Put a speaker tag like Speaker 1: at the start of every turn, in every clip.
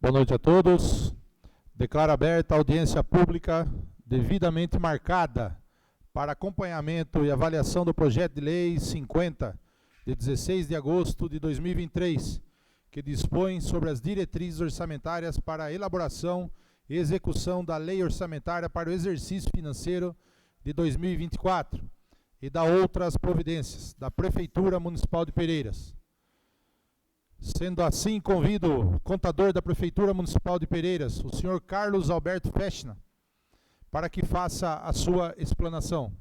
Speaker 1: Boa noite a todos. Declaro aberta a audiência pública devidamente marcada para acompanhamento e avaliação do projeto de lei 50, de 16 de agosto de 2023, que dispõe sobre as diretrizes orçamentárias para a elaboração e execução da lei orçamentária para o exercício financeiro de 2024 e da outras providências da Prefeitura Municipal de Pereiras. Sendo assim, convido o contador da Prefeitura Municipal de Pereiras, o senhor Carlos Alberto Fechner, para que faça a sua explanação.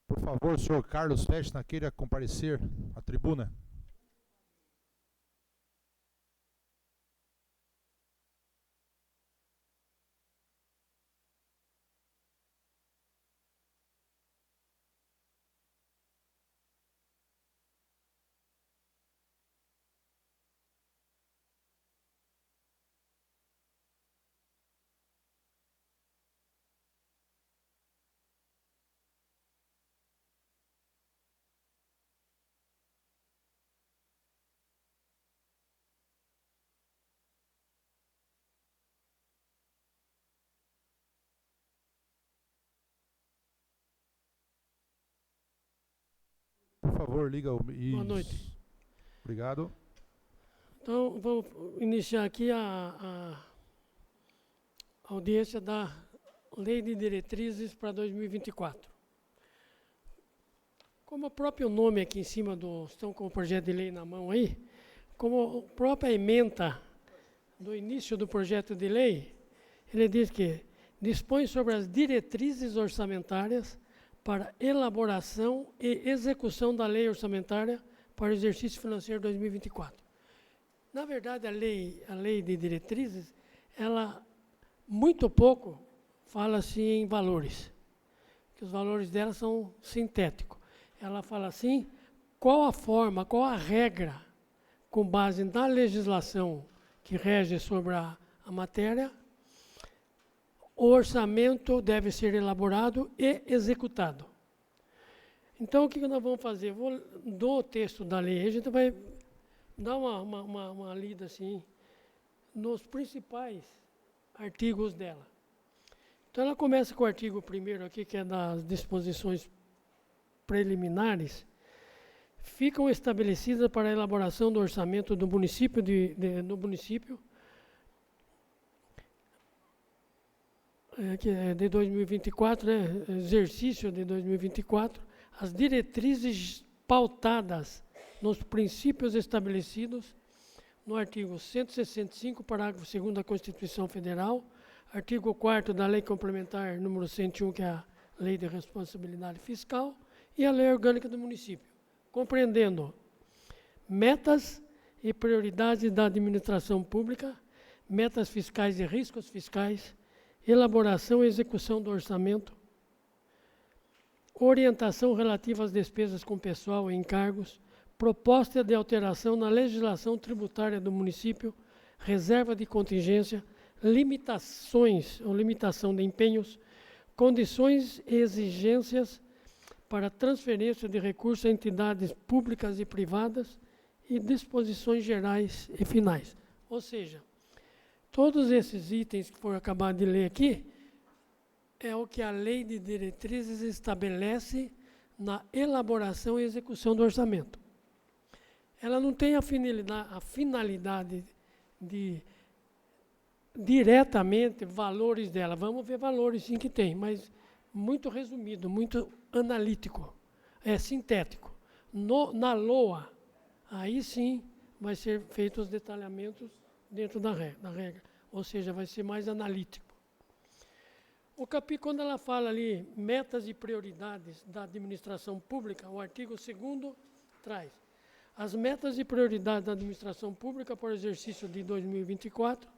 Speaker 1: Por favor, o senhor Carlos Fechner queira comparecer à tribuna. Por favor, liga o...
Speaker 2: Boa noite.
Speaker 1: Obrigado.
Speaker 2: Então, vamos iniciar aqui a audiência da Lei de Diretrizes para 2024. Como o próprio nome aqui em cima estão com o projeto de lei na mão aí, como a própria ementa do início do projeto de lei, ele diz que dispõe sobre as diretrizes orçamentárias para elaboração e execução da lei orçamentária para o exercício financeiro 2024. Na verdade, a lei de diretrizes, ela muito pouco fala-se em valores, que os valores dela são sintéticos. Ela fala assim, qual a forma, qual a regra, com base na legislação que rege sobre a matéria, o orçamento deve ser elaborado e executado. Então, o que nós vamos fazer? Do texto da lei, a gente vai dar uma lida assim, nos principais artigos dela. Então, ela começa com o artigo 1º aqui, que é das disposições preliminares, ficam estabelecidas para a elaboração do orçamento do município, no município, que é de 2024, né, exercício de 2024, as diretrizes pautadas nos princípios estabelecidos no artigo 165, parágrafo 2º da Constituição Federal, artigo 4º da Lei Complementar número 101, que é a Lei de Responsabilidade Fiscal, e a Lei Orgânica do Município, compreendendo metas e prioridades da administração pública, metas fiscais e riscos fiscais, elaboração e execução do orçamento, orientação relativa às despesas com pessoal e encargos, proposta de alteração na legislação tributária do município, reserva de contingência, limitações ou limitação de empenhos, condições e exigências para transferência de recursos a entidades públicas e privadas e disposições gerais e finais. Ou seja, todos esses itens que foram acabar de ler aqui, é o que a Lei de Diretrizes estabelece na elaboração e execução do orçamento. Ela não tem a finalidade de diretamente valores dela. Vamos ver valores sim que tem, mas muito resumido, muito analítico, sintético. Na LOA, aí sim vai ser feitos os detalhamentos dentro da regra, ou seja, vai ser mais analítico. Quando ela fala ali, metas e prioridades da administração pública, o artigo 2º traz as metas e prioridades da administração pública para o exercício de 2024,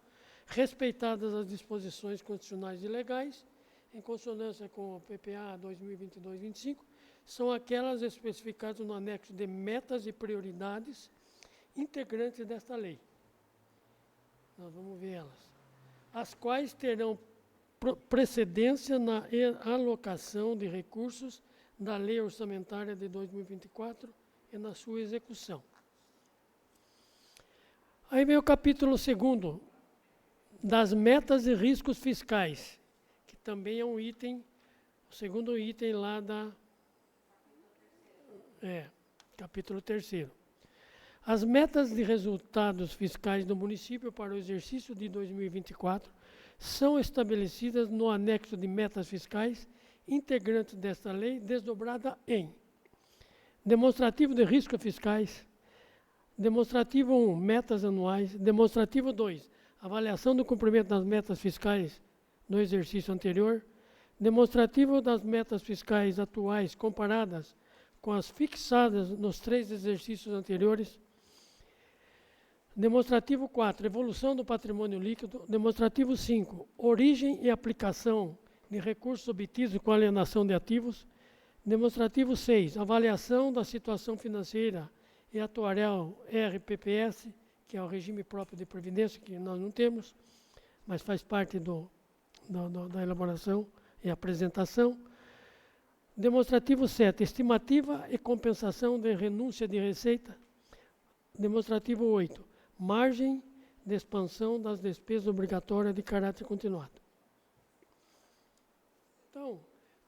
Speaker 2: respeitadas as disposições constitucionais e legais, em consonância com o PPA 2022-25, são aquelas especificadas no anexo de metas e prioridades integrantes desta lei. Nós vamos ver elas. As quais terão precedência na alocação de recursos da Lei Orçamentária de 2024 e na sua execução. Aí vem o capítulo 2º, das metas e riscos fiscais, que também é um item, o segundo item lá da... capítulo 3º. As metas de resultados fiscais do município para o exercício de 2024 são estabelecidas no anexo de metas fiscais integrantes desta lei, desdobrada em demonstrativo de riscos fiscais, demonstrativo 1, metas anuais, demonstrativo 2, avaliação do cumprimento das metas fiscais no exercício anterior, demonstrativo das metas fiscais atuais comparadas com as fixadas nos 3 exercícios anteriores, demonstrativo 4, evolução do patrimônio líquido, demonstrativo 5, origem e aplicação de recursos obtidos com alienação de ativos, demonstrativo 6, avaliação da situação financeira e atuarial RPPS, que é o regime próprio de previdência, que nós não temos, mas faz parte da elaboração e apresentação. Demonstrativo 7, estimativa e compensação de renúncia de receita. Demonstrativo 8, margem de expansão das despesas obrigatórias de caráter continuado. Então,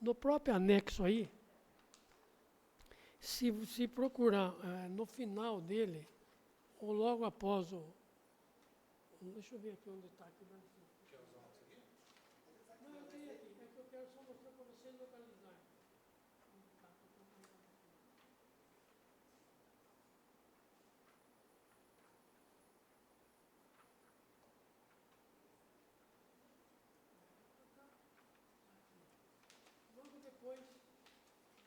Speaker 2: no próprio anexo aí, se procurar no final dele, ou logo após o... Deixa eu ver aqui onde está. Não, eu tenho aqui, é que eu quero só mostrar para vocês localizarem. Logo depois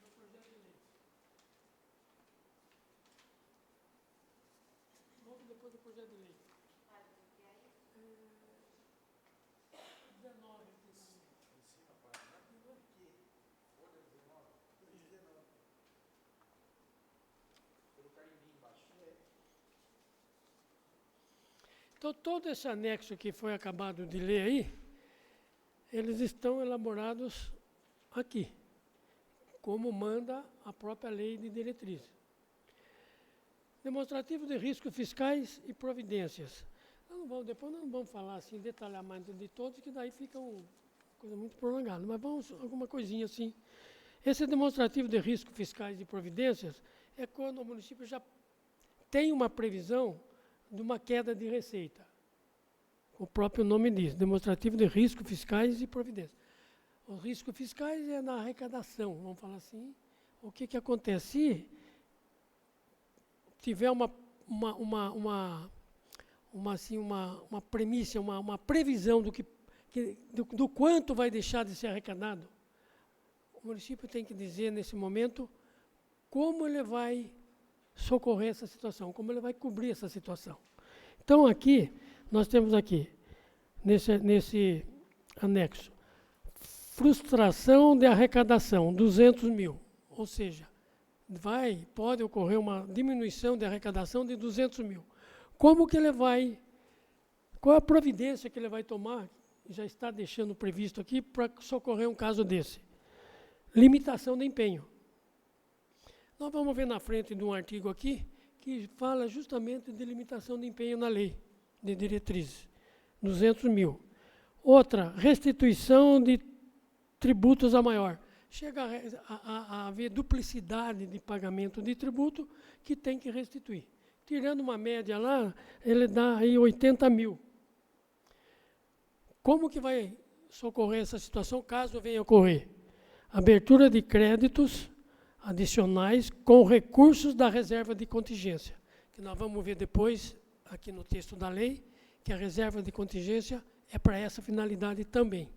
Speaker 2: do projeto de lei. Logo depois do projeto de lei. 19 aqui Então, todo esse anexo que foi acabado de ler aí, eles estão elaborados aqui, como manda a própria lei de diretrizes. Demonstrativo de riscos fiscais e providências. Depois nós não vamos falar assim, detalhar mais de todos, que daí fica uma coisa muito prolongada, mas vamos alguma coisinha assim. Esse demonstrativo de riscos fiscais e providências é quando o município já tem uma previsão de uma queda de receita. O próprio nome diz, demonstrativo de riscos fiscais e providências. Os riscos fiscais é na arrecadação, vamos falar assim. O que acontece? Se tiver uma premissa, uma previsão do quanto vai deixar de ser arrecadado, o município tem que dizer, nesse momento, como ele vai socorrer essa situação, como ele vai cobrir essa situação. Então, aqui, nós temos aqui, nesse anexo, frustração de arrecadação, 200 mil, ou seja, pode ocorrer uma diminuição de arrecadação de 200 mil. Como que ele vai, qual a providência que ele vai tomar, já está deixando previsto aqui, para socorrer um caso desse? Limitação de empenho. Nós vamos ver na frente de um artigo aqui, que fala justamente de limitação de empenho na lei de diretrizes, 200 mil. Outra, restituição de tributos a maior. Chega a haver duplicidade de pagamento de tributo que tem que restituir. Tirando uma média lá, ele dá aí 80 mil. Como que vai socorrer essa situação, caso venha a ocorrer? Abertura de créditos adicionais com recursos da reserva de contingência, que nós vamos ver depois, aqui no texto da lei, que a reserva de contingência é para essa finalidade também.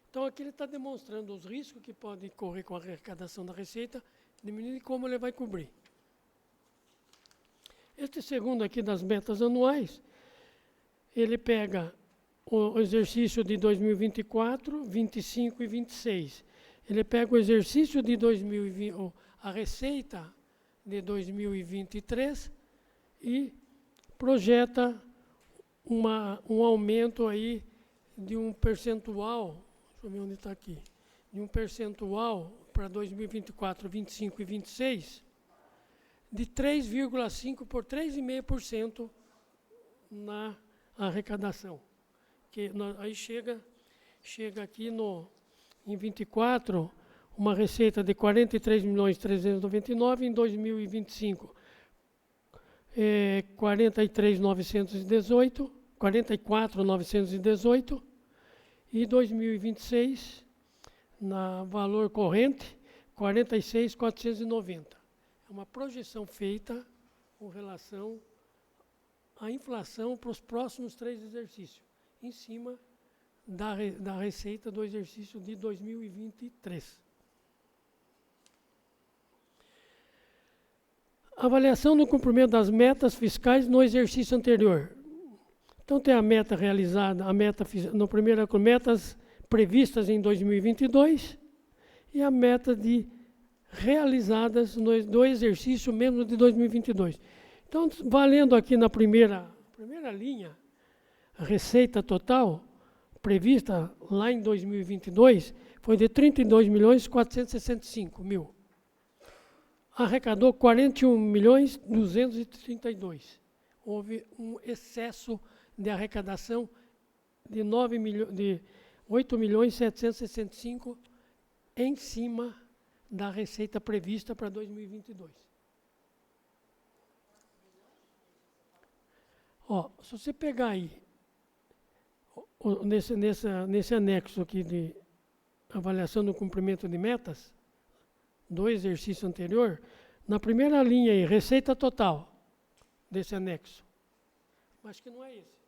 Speaker 2: Então, aqui ele está demonstrando os riscos que podem correr com a arrecadação da receita, diminuindo e como ele vai cobrir. Este segundo aqui das metas anuais, ele pega o exercício de 2024, 25 e 26. Ele pega o exercício de 2020, a receita de 2023 e projeta um aumento aí de um percentual, deixa eu ver onde está aqui, de um percentual para 2024, 25 e 26, de 3,5% por 3,5% na arrecadação. Aí chega aqui em 24, uma receita de 43.399.000, em 2025, 44.918, e 2026, na valor corrente, 46.490. É uma projeção feita com relação à inflação para os próximos 3 exercícios, em cima da receita do exercício de 2023. Avaliação do cumprimento das metas fiscais no exercício anterior. Então tem a meta realizada, no primeiro com metas previstas em 2022 e a meta de realizadas do exercício mesmo de 2022. Então, valendo aqui na primeira linha, a receita total prevista lá em 2022 foi de 32.465.000. Arrecadou 41.232.000. Houve um excesso de arrecadação de 8.765.000 em cima da receita prevista para 2022. Se você pegar aí, nesse anexo aqui de avaliação do cumprimento de metas, do exercício anterior, na primeira linha aí, receita total desse anexo. Acho que não é esse.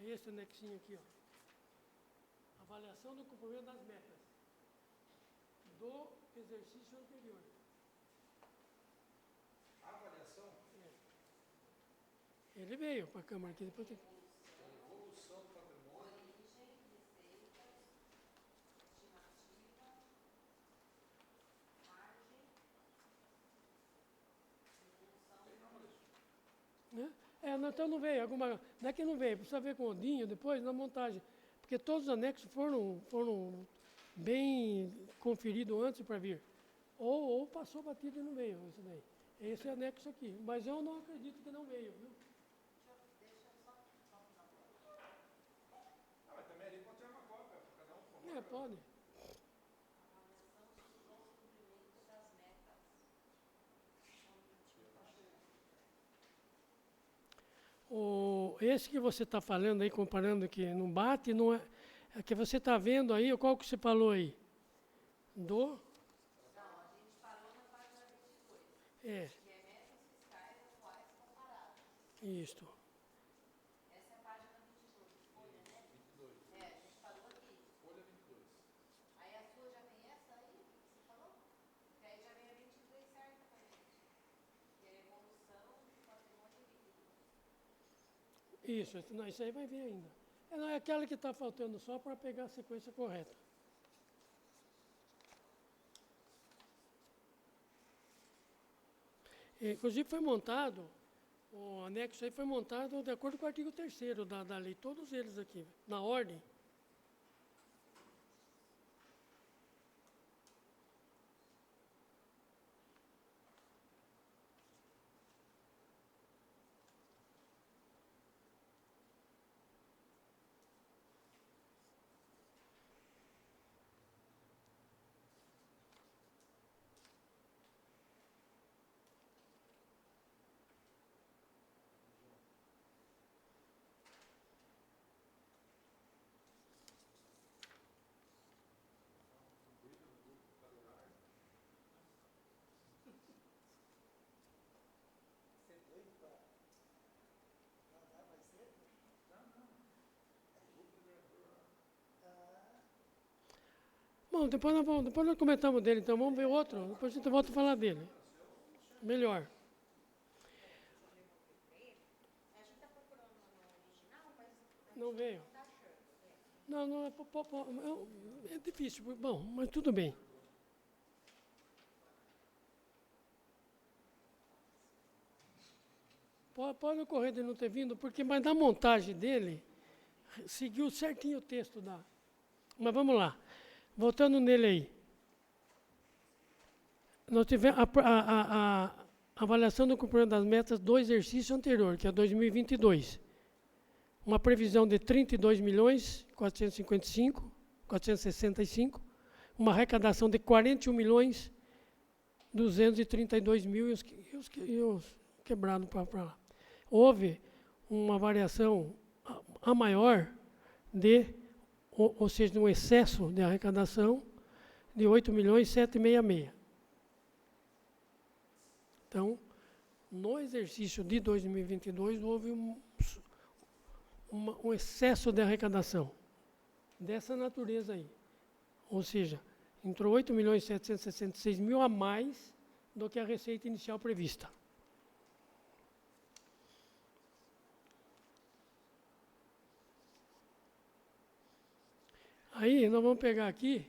Speaker 2: Esse anexinho aqui, avaliação do cumprimento das metas do exercício anterior.
Speaker 1: A avaliação?
Speaker 2: Ele veio para a Câmara aqui, depois tem...
Speaker 1: Evolução do patrimônio.
Speaker 3: Origem, receitas, estimativa, margem, evolução.
Speaker 2: Então não veio, não é que não veio, precisa ver com o Odinho depois na montagem, porque todos os anexos foram bem conferidos antes para vir. Ou passou batido e não veio, isso daí. Esse anexo aqui, mas eu não acredito que não veio, viu?
Speaker 1: Mas também ali pode ter uma cópia, cada um.
Speaker 2: Pode. Esse que você está falando aí, comparando que não bate, não é que você está vendo aí, qual que você falou aí?
Speaker 3: Não, a gente parou na página 22. Que é metas fiscais atuais comparadas.
Speaker 2: Isto.
Speaker 3: Essa é a página 22. Folha, né? 22. A gente parou aqui.
Speaker 1: Folha 22.
Speaker 3: Aí a sua já tem essa aí, que você falou? Porque aí já vem a 23 certa pra gente. Que é evolução do patrimônio líquido.
Speaker 2: Isso aí vai vir ainda. Não, é aquela que está faltando só para pegar a sequência correta. Inclusive foi montado, o anexo aí foi montado de acordo com o artigo 3º da lei, todos eles aqui, na ordem. Bom, depois nós comentamos dele, então vamos ver outro, depois a gente volta a falar dele. Melhor.
Speaker 3: A gente está procurando no original, mas
Speaker 2: Não veio.
Speaker 3: não está achando.
Speaker 2: Não, é difícil, bom, mas tudo bem. Pode ocorrer de não ter vindo, porque mas na montagem dele, seguiu certinho o texto da... Mas vamos lá, voltando nele aí. Nós tivemos a avaliação do cumprimento das metas do exercício anterior, que é 2022. Uma previsão de 32.465.465, uma arrecadação de 41.232.000 e os quebrados para lá. Houve uma variação a maior ou seja, um excesso de arrecadação de 8.766.000. Então, no exercício de 2022, houve um excesso de arrecadação dessa natureza aí. Ou seja, entrou 8.766.000 a mais do que a receita inicial prevista. Aí, nós vamos pegar aqui,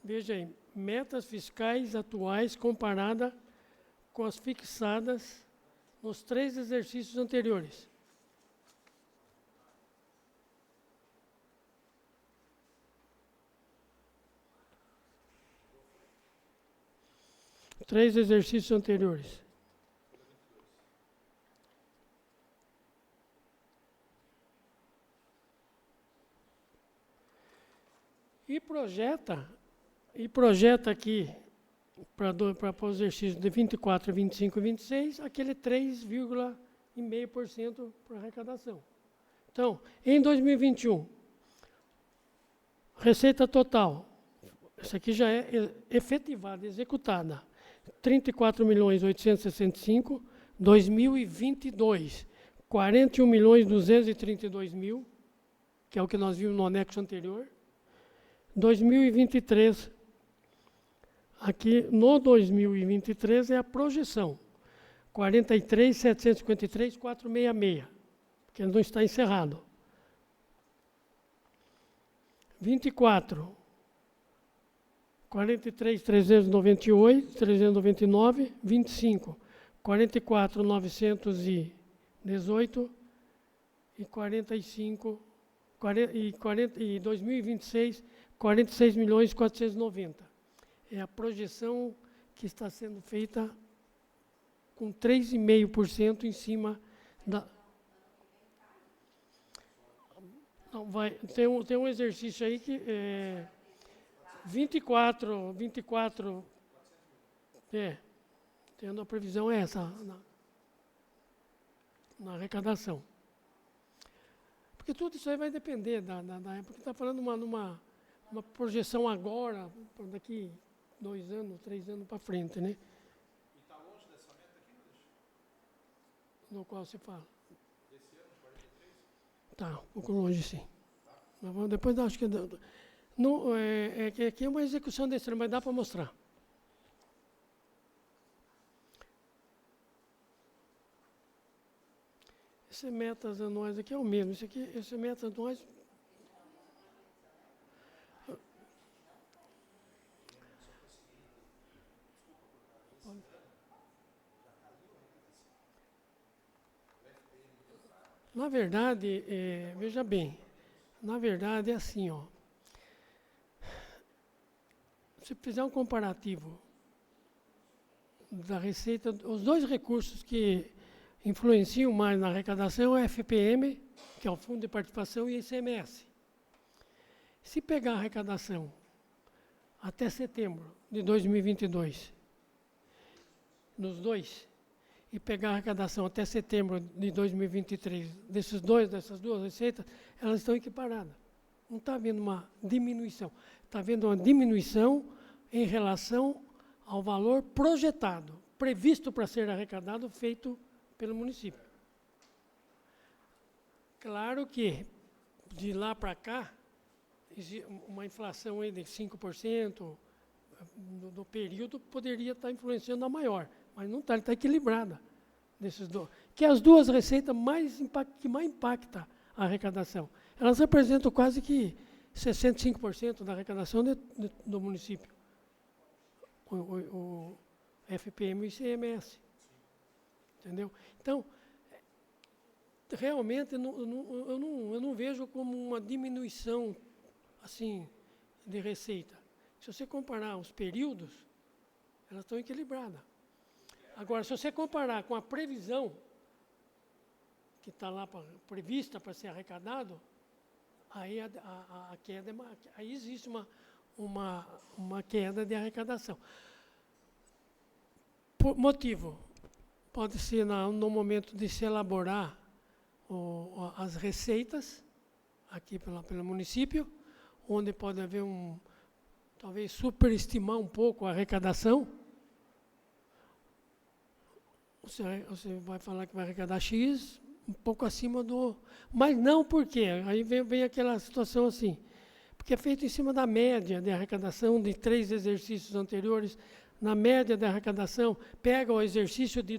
Speaker 2: veja aí, metas fiscais atuais comparada com as fixadas nos 3 exercícios anteriores. Três exercícios anteriores. E projeta aqui, para o exercício de 24, 25 e 26, aquele 3,5% para arrecadação. Então, em 2021, receita total, essa aqui já é efetivada, executada, 34.865.000, 2022, 41.232.000, que é o que nós vimos no anexo anterior. 2023, aqui no 2023 é a projeção, 43.753.466, porque não está encerrado. 24, 43.399, 25, 44.918 e 45, e 2026, 46.490. É a projeção que está sendo feita com 3,5% em cima da... Não, tem um exercício aí que é 24, tendo a previsão é essa, na arrecadação. Porque tudo isso aí vai depender da época. Está falando numa projeção agora, daqui 2 anos, 3 anos para frente, né?
Speaker 1: E está longe dessa meta aqui, Maurício?
Speaker 2: No qual se fala.
Speaker 1: Desse ano, 43?
Speaker 2: Tá, um pouco longe, sim. Mas vamos, depois acho que... que aqui é uma execução desse ano, mas dá para mostrar. Esse metas anuais aqui é o mesmo. Esse metas anuais. Na verdade, veja bem, na verdade é assim, ó. Se fizer um comparativo da receita, os dois recursos que influenciam mais na arrecadação é o FPM, que é o Fundo de Participação, e ICMS. Se pegar a arrecadação até setembro de 2022, nos dois, e pegar a arrecadação até setembro de 2023, dessas duas receitas, elas estão equiparadas. Não está havendo uma diminuição. Está havendo uma diminuição em relação ao valor projetado, previsto para ser arrecadado, feito pelo município. Claro que, de lá para cá, uma inflação aí de 5% do período poderia estar influenciando a maior, mas não está, ele está equilibrada desses dois. Que as duas receitas que mais impactam a arrecadação. Elas representam quase que 65% da arrecadação do município. O FPM e o ICMS. Entendeu? Então, realmente, eu não vejo como uma diminuição assim, de receita. Se você comparar os períodos, elas estão equilibradas. Agora, se você comparar com a previsão que está lá prevista para ser arrecadado, aí a queda aí existe uma queda de arrecadação. Por motivo, pode ser no momento de se elaborar as receitas aqui pelo município, onde pode haver talvez superestimar um pouco a arrecadação. Você vai falar que vai arrecadar X, um pouco acima do... Mas não por quê? Aí vem aquela situação assim. Porque é feito em cima da média de arrecadação de 3 exercícios anteriores. Na média de arrecadação, pega o exercício de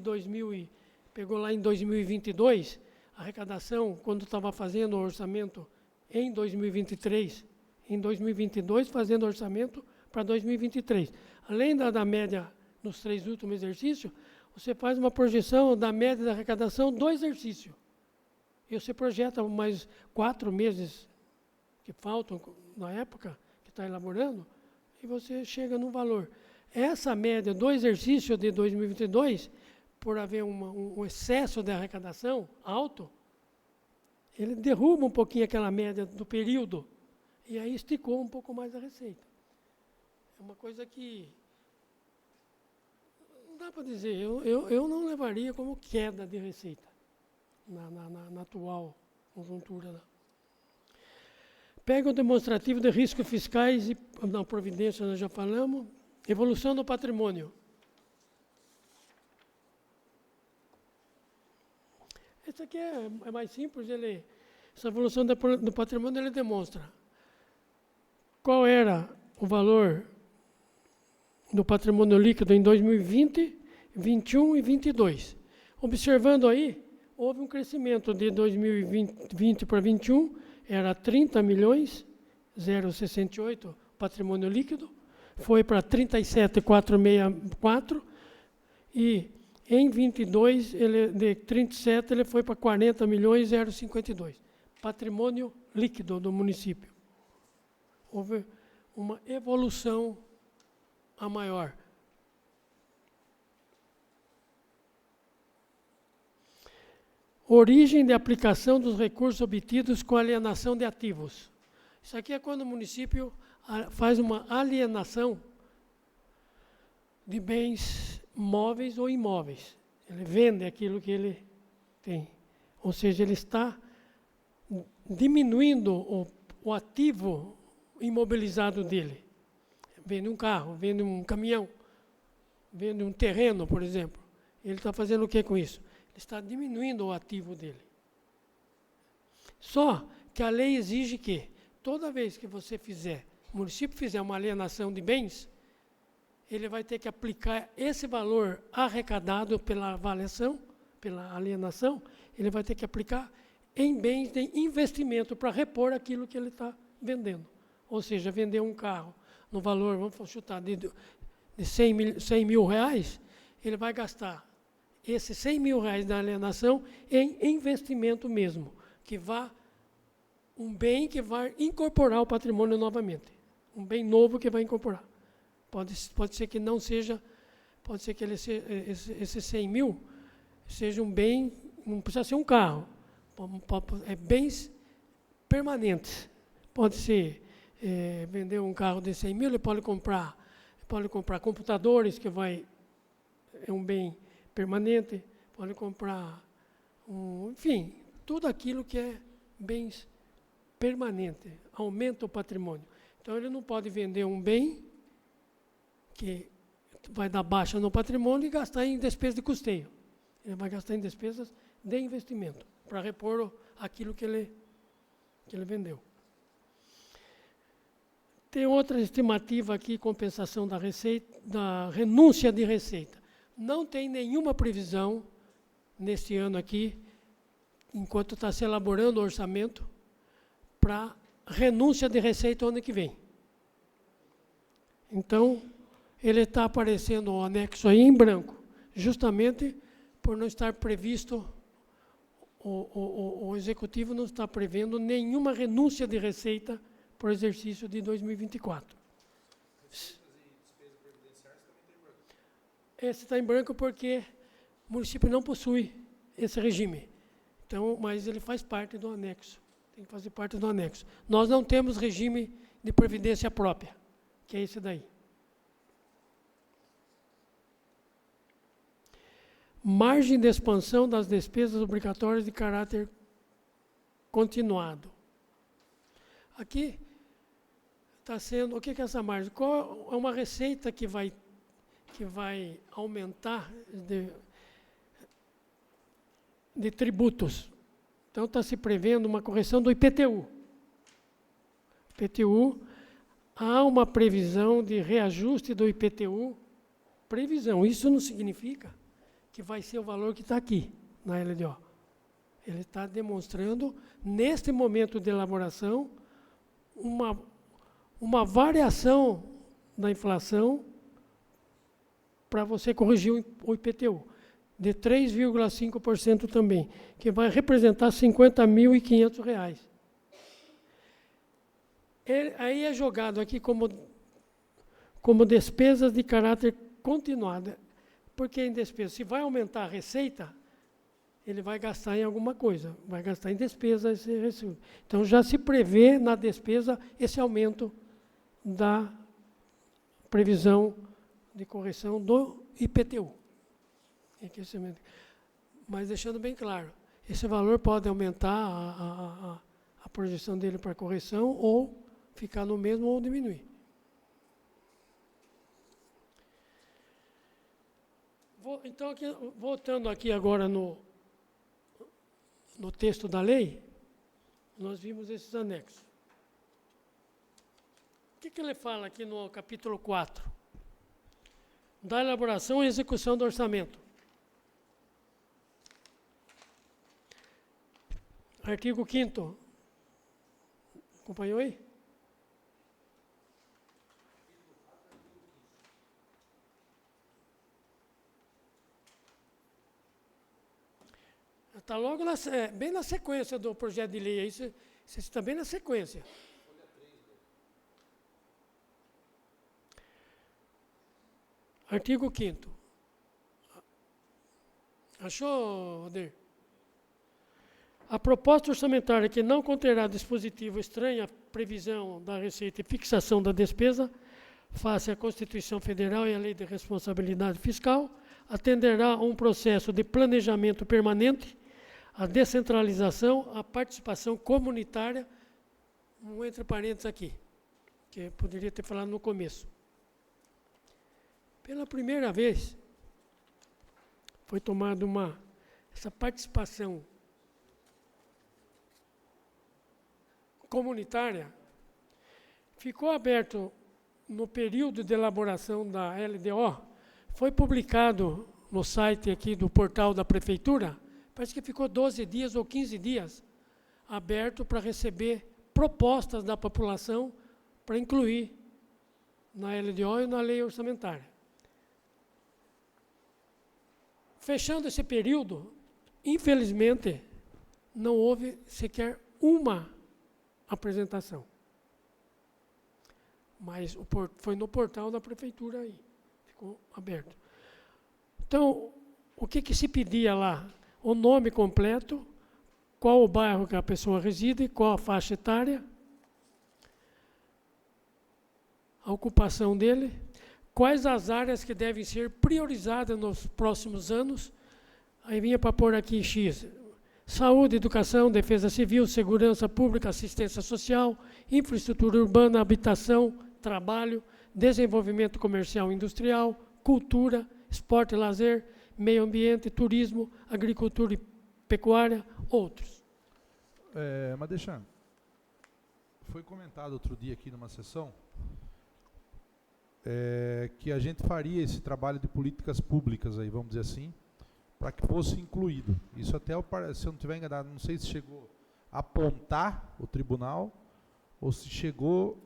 Speaker 2: pegou lá em 2022, a arrecadação, quando estava fazendo o orçamento em 2023, em 2022, fazendo orçamento para 2023. Além da média nos 3 últimos exercícios, você faz uma projeção da média da arrecadação do exercício. E você projeta mais 4 meses que faltam na época que está elaborando, e você chega num valor. Essa média do exercício de 2022, por haver um excesso de arrecadação alto, ele derruba um pouquinho aquela média do período, e aí esticou um pouco mais a receita. É uma coisa que... Não dá para dizer, eu não levaria como queda de receita na atual conjuntura. Pega o demonstrativo de riscos fiscais e na providência nós já falamos. Evolução do patrimônio. Esse aqui é mais simples, essa evolução do patrimônio ele demonstra qual era o valor do patrimônio líquido em 2020, 21 e 22. Observando aí, houve um crescimento de 2020 para 21, era 30 milhões, 0,68 patrimônio líquido, foi para 37,464 e em 22, de 37, ele foi para 40 milhões, 0,52. Patrimônio líquido do município. Houve uma evolução a maior. Origem de aplicação dos recursos obtidos com alienação de ativos. Isso aqui é quando o município faz uma alienação de bens móveis ou imóveis. Ele vende aquilo que ele tem. Ou seja, ele está diminuindo o ativo imobilizado dele. Vende um carro, vende um caminhão, vende um terreno, por exemplo. Ele está fazendo o que com isso? Ele está diminuindo o ativo dele. Só que a lei exige que, toda vez que você o município fizer uma alienação de bens, ele vai ter que aplicar esse valor arrecadado pela avaliação, pela alienação, ele vai ter que aplicar em bens de investimento para repor aquilo que ele está vendendo. Ou seja, vender um carro no valor, vamos chutar, de 100 mil reais, ele vai gastar esses 100 mil reais da alienação em investimento mesmo, que vá um bem que vai incorporar o patrimônio novamente. Um bem novo que vai incorporar. Pode ser que não seja, pode ser que esse 100 mil seja um bem, não precisa ser um carro, é bens permanentes. Pode ser vender um carro de 100 mil, ele pode comprar computadores, que é um bem permanente, pode comprar, enfim, tudo aquilo que é bens permanentes, aumenta o patrimônio. Então, ele não pode vender um bem que vai dar baixa no patrimônio e gastar em despesas de custeio. Ele vai gastar em despesas de investimento, para repor aquilo que ele vendeu. Tem outra estimativa aqui, compensação da receita, da renúncia de receita. Não tem nenhuma previsão neste ano aqui, enquanto está se elaborando o orçamento, para renúncia de receita ano que vem. Então, ele está aparecendo o anexo aí em branco, justamente por não estar previsto, o Executivo não está prevendo nenhuma renúncia de receita para o exercício de 2024. Esse está em branco porque o município não possui esse regime. Então, mas ele faz parte do anexo. Tem que fazer parte do anexo. Nós não temos regime de previdência própria, que é esse daí. Margem de expansão das despesas obrigatórias de caráter continuado. Aqui está sendo, o que é essa margem? Qual é uma receita que vai aumentar de tributos. Então, está se prevendo uma correção do IPTU. IPTU, há uma previsão de reajuste do IPTU. Previsão, isso não significa que vai ser o valor que está aqui na LDO. Ele está demonstrando, neste momento de elaboração, uma variação da inflação para você corrigir o IPTU, de 3,5% também, que vai representar R$ 50.500. Aí é jogado aqui como despesas de caráter continuado. Porque em despesa, se vai aumentar a receita, ele vai gastar em alguma coisa, vai gastar em despesa esse recurso. Então, já se prevê na despesa esse aumento da previsão de correção do IPTU. Mas deixando bem claro, esse valor pode aumentar a projeção dele para correção, ou ficar no mesmo ou diminuir. Então, aqui, voltando aqui agora no texto da lei, nós vimos esses anexos. O que ele fala aqui no capítulo 4? Da elaboração e execução do orçamento. Artigo 5º. Acompanhou aí? Está logo bem na sequência do projeto de lei. Isso está bem na sequência. Artigo 5º. Achou, Odir? A proposta orçamentária que não conterá dispositivo estranho à previsão da receita e fixação da despesa, face à Constituição Federal e à Lei de Responsabilidade Fiscal, atenderá a um processo de planejamento permanente, a descentralização, a participação comunitária, entre parênteses aqui, que eu poderia ter falado no começo. Pela primeira vez, foi tomada essa participação comunitária, ficou aberto no período de elaboração da LDO, foi publicado no site aqui do portal da prefeitura, parece que ficou 12 dias ou 15 dias aberto para receber propostas da população para incluir na LDO e na lei orçamentária. Fechando esse período, infelizmente, não houve sequer uma apresentação. Mas foi no portal da prefeitura aí, ficou aberto. Então, o que se pedia lá? O nome completo, qual o bairro que a pessoa reside, qual a faixa etária, a ocupação dele, quais as áreas que devem ser priorizadas nos próximos anos. Aí vinha para pôr aqui X: saúde, educação, defesa civil, segurança pública, assistência social, infraestrutura urbana, habitação, trabalho, desenvolvimento comercial e industrial, cultura, esporte e lazer, meio ambiente, turismo, agricultura e pecuária, outros.
Speaker 1: Mas deixa, foi comentado outro dia aqui numa sessão que a gente faria esse trabalho de políticas públicas aí, vamos dizer assim, para que fosse incluído. Isso até, se eu não estiver enganado, não sei se chegou a apontar o tribunal ou se chegou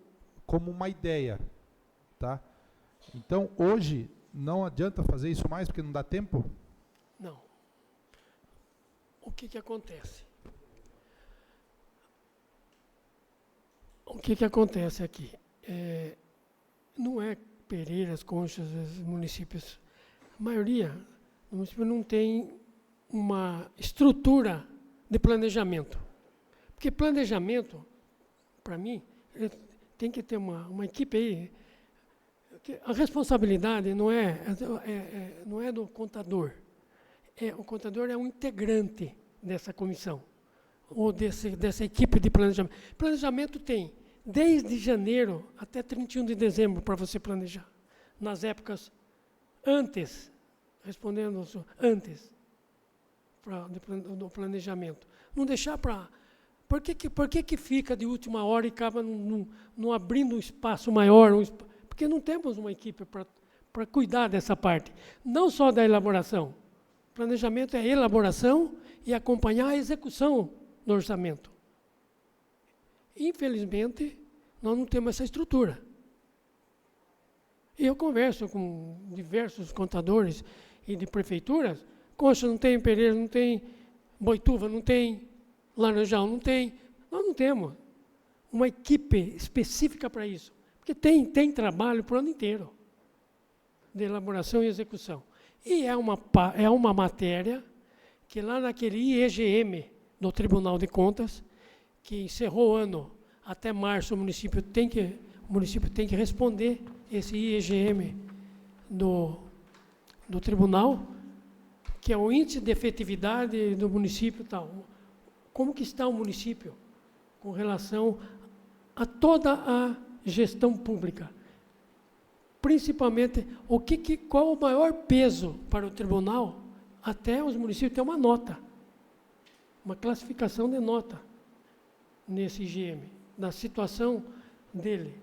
Speaker 1: como uma ideia, tá? Então, hoje, não adianta fazer isso mais porque não dá tempo?
Speaker 2: Não. O que acontece? O que acontece aqui? Não é Pereiras, Conchas, os municípios. A maioria do município não tem uma estrutura de planejamento. Porque planejamento, para mim, tem que ter uma equipe aí. A responsabilidade não é do contador. O contador é um integrante dessa comissão, ou dessa equipe de planejamento. Planejamento tem desde janeiro até 31 de dezembro para você planejar. Nas épocas antes, respondendo antes do planejamento. Não deixar para... Por que fica de última hora e acaba não abrindo um espaço maior? Porque não temos uma equipe para cuidar dessa parte. Não só da elaboração. Planejamento é elaboração e acompanhar a execução do orçamento. Infelizmente, nós não temos essa estrutura. E eu converso com diversos contadores e de prefeituras. Concha não tem, Pereira não tem, Boituva não tem, Laranjal não tem. Nós não temos uma equipe específica para isso. Porque tem trabalho para o ano inteiro de elaboração e execução. E é uma matéria que lá naquele IEGM do Tribunal de Contas, que encerrou o ano até março, o município tem que responder esse IEGM do tribunal, que é o índice de efetividade do município e tal. Como que está o município com relação a toda a gestão pública? Principalmente, qual o maior peso para o tribunal? Até os municípios têm uma nota, uma classificação de nota nesse IGM, da situação dele.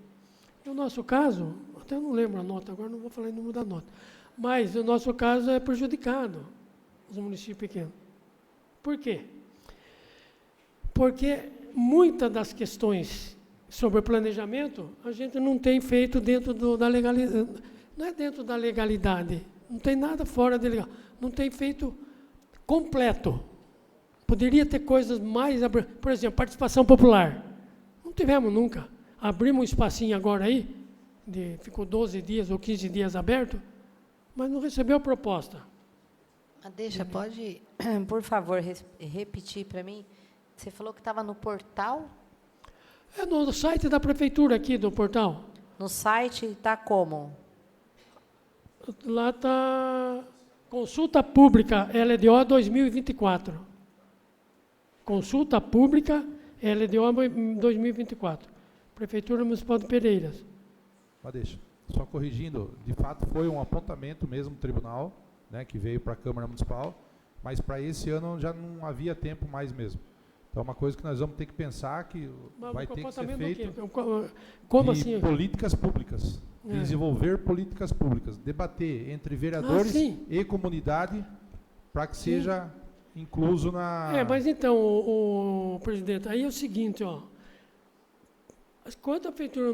Speaker 2: No nosso caso, até eu não lembro a nota, agora não vou falar em número da nota, mas no nosso caso é prejudicado os municípios pequenos. Por quê? Porque muitas das questões sobre planejamento, a gente não tem feito dentro da legalidade. Não é dentro da legalidade. Não tem nada fora da legal. Não tem feito completo. Poderia ter coisas mais... Por exemplo, participação popular. Não tivemos nunca. Abrimos um espacinho agora aí, ficou 12 dias ou 15 dias aberto, mas não recebeu proposta.
Speaker 3: Pode, por favor, repetir para mim? Você falou que estava no portal?
Speaker 2: É no site da prefeitura aqui, do portal.
Speaker 3: No site está como?
Speaker 2: Lá está Consulta Pública LDO 2024. Consulta Pública LDO 2024. Prefeitura Municipal de Pereiras.
Speaker 1: Mas deixa, só corrigindo, de fato foi um apontamento mesmo do tribunal, né, que veio para a Câmara Municipal, mas para esse ano já não havia tempo mais mesmo. Então, é uma coisa que nós vamos ter que pensar que vai ter que ser feito
Speaker 2: como
Speaker 1: de
Speaker 2: assim?
Speaker 1: políticas públicas. desenvolver políticas públicas, debater entre vereadores
Speaker 2: sim.
Speaker 1: e comunidade para que seja incluso na...
Speaker 2: Mas então, o presidente, aí é o seguinte, ó. Quanto a prefeitura,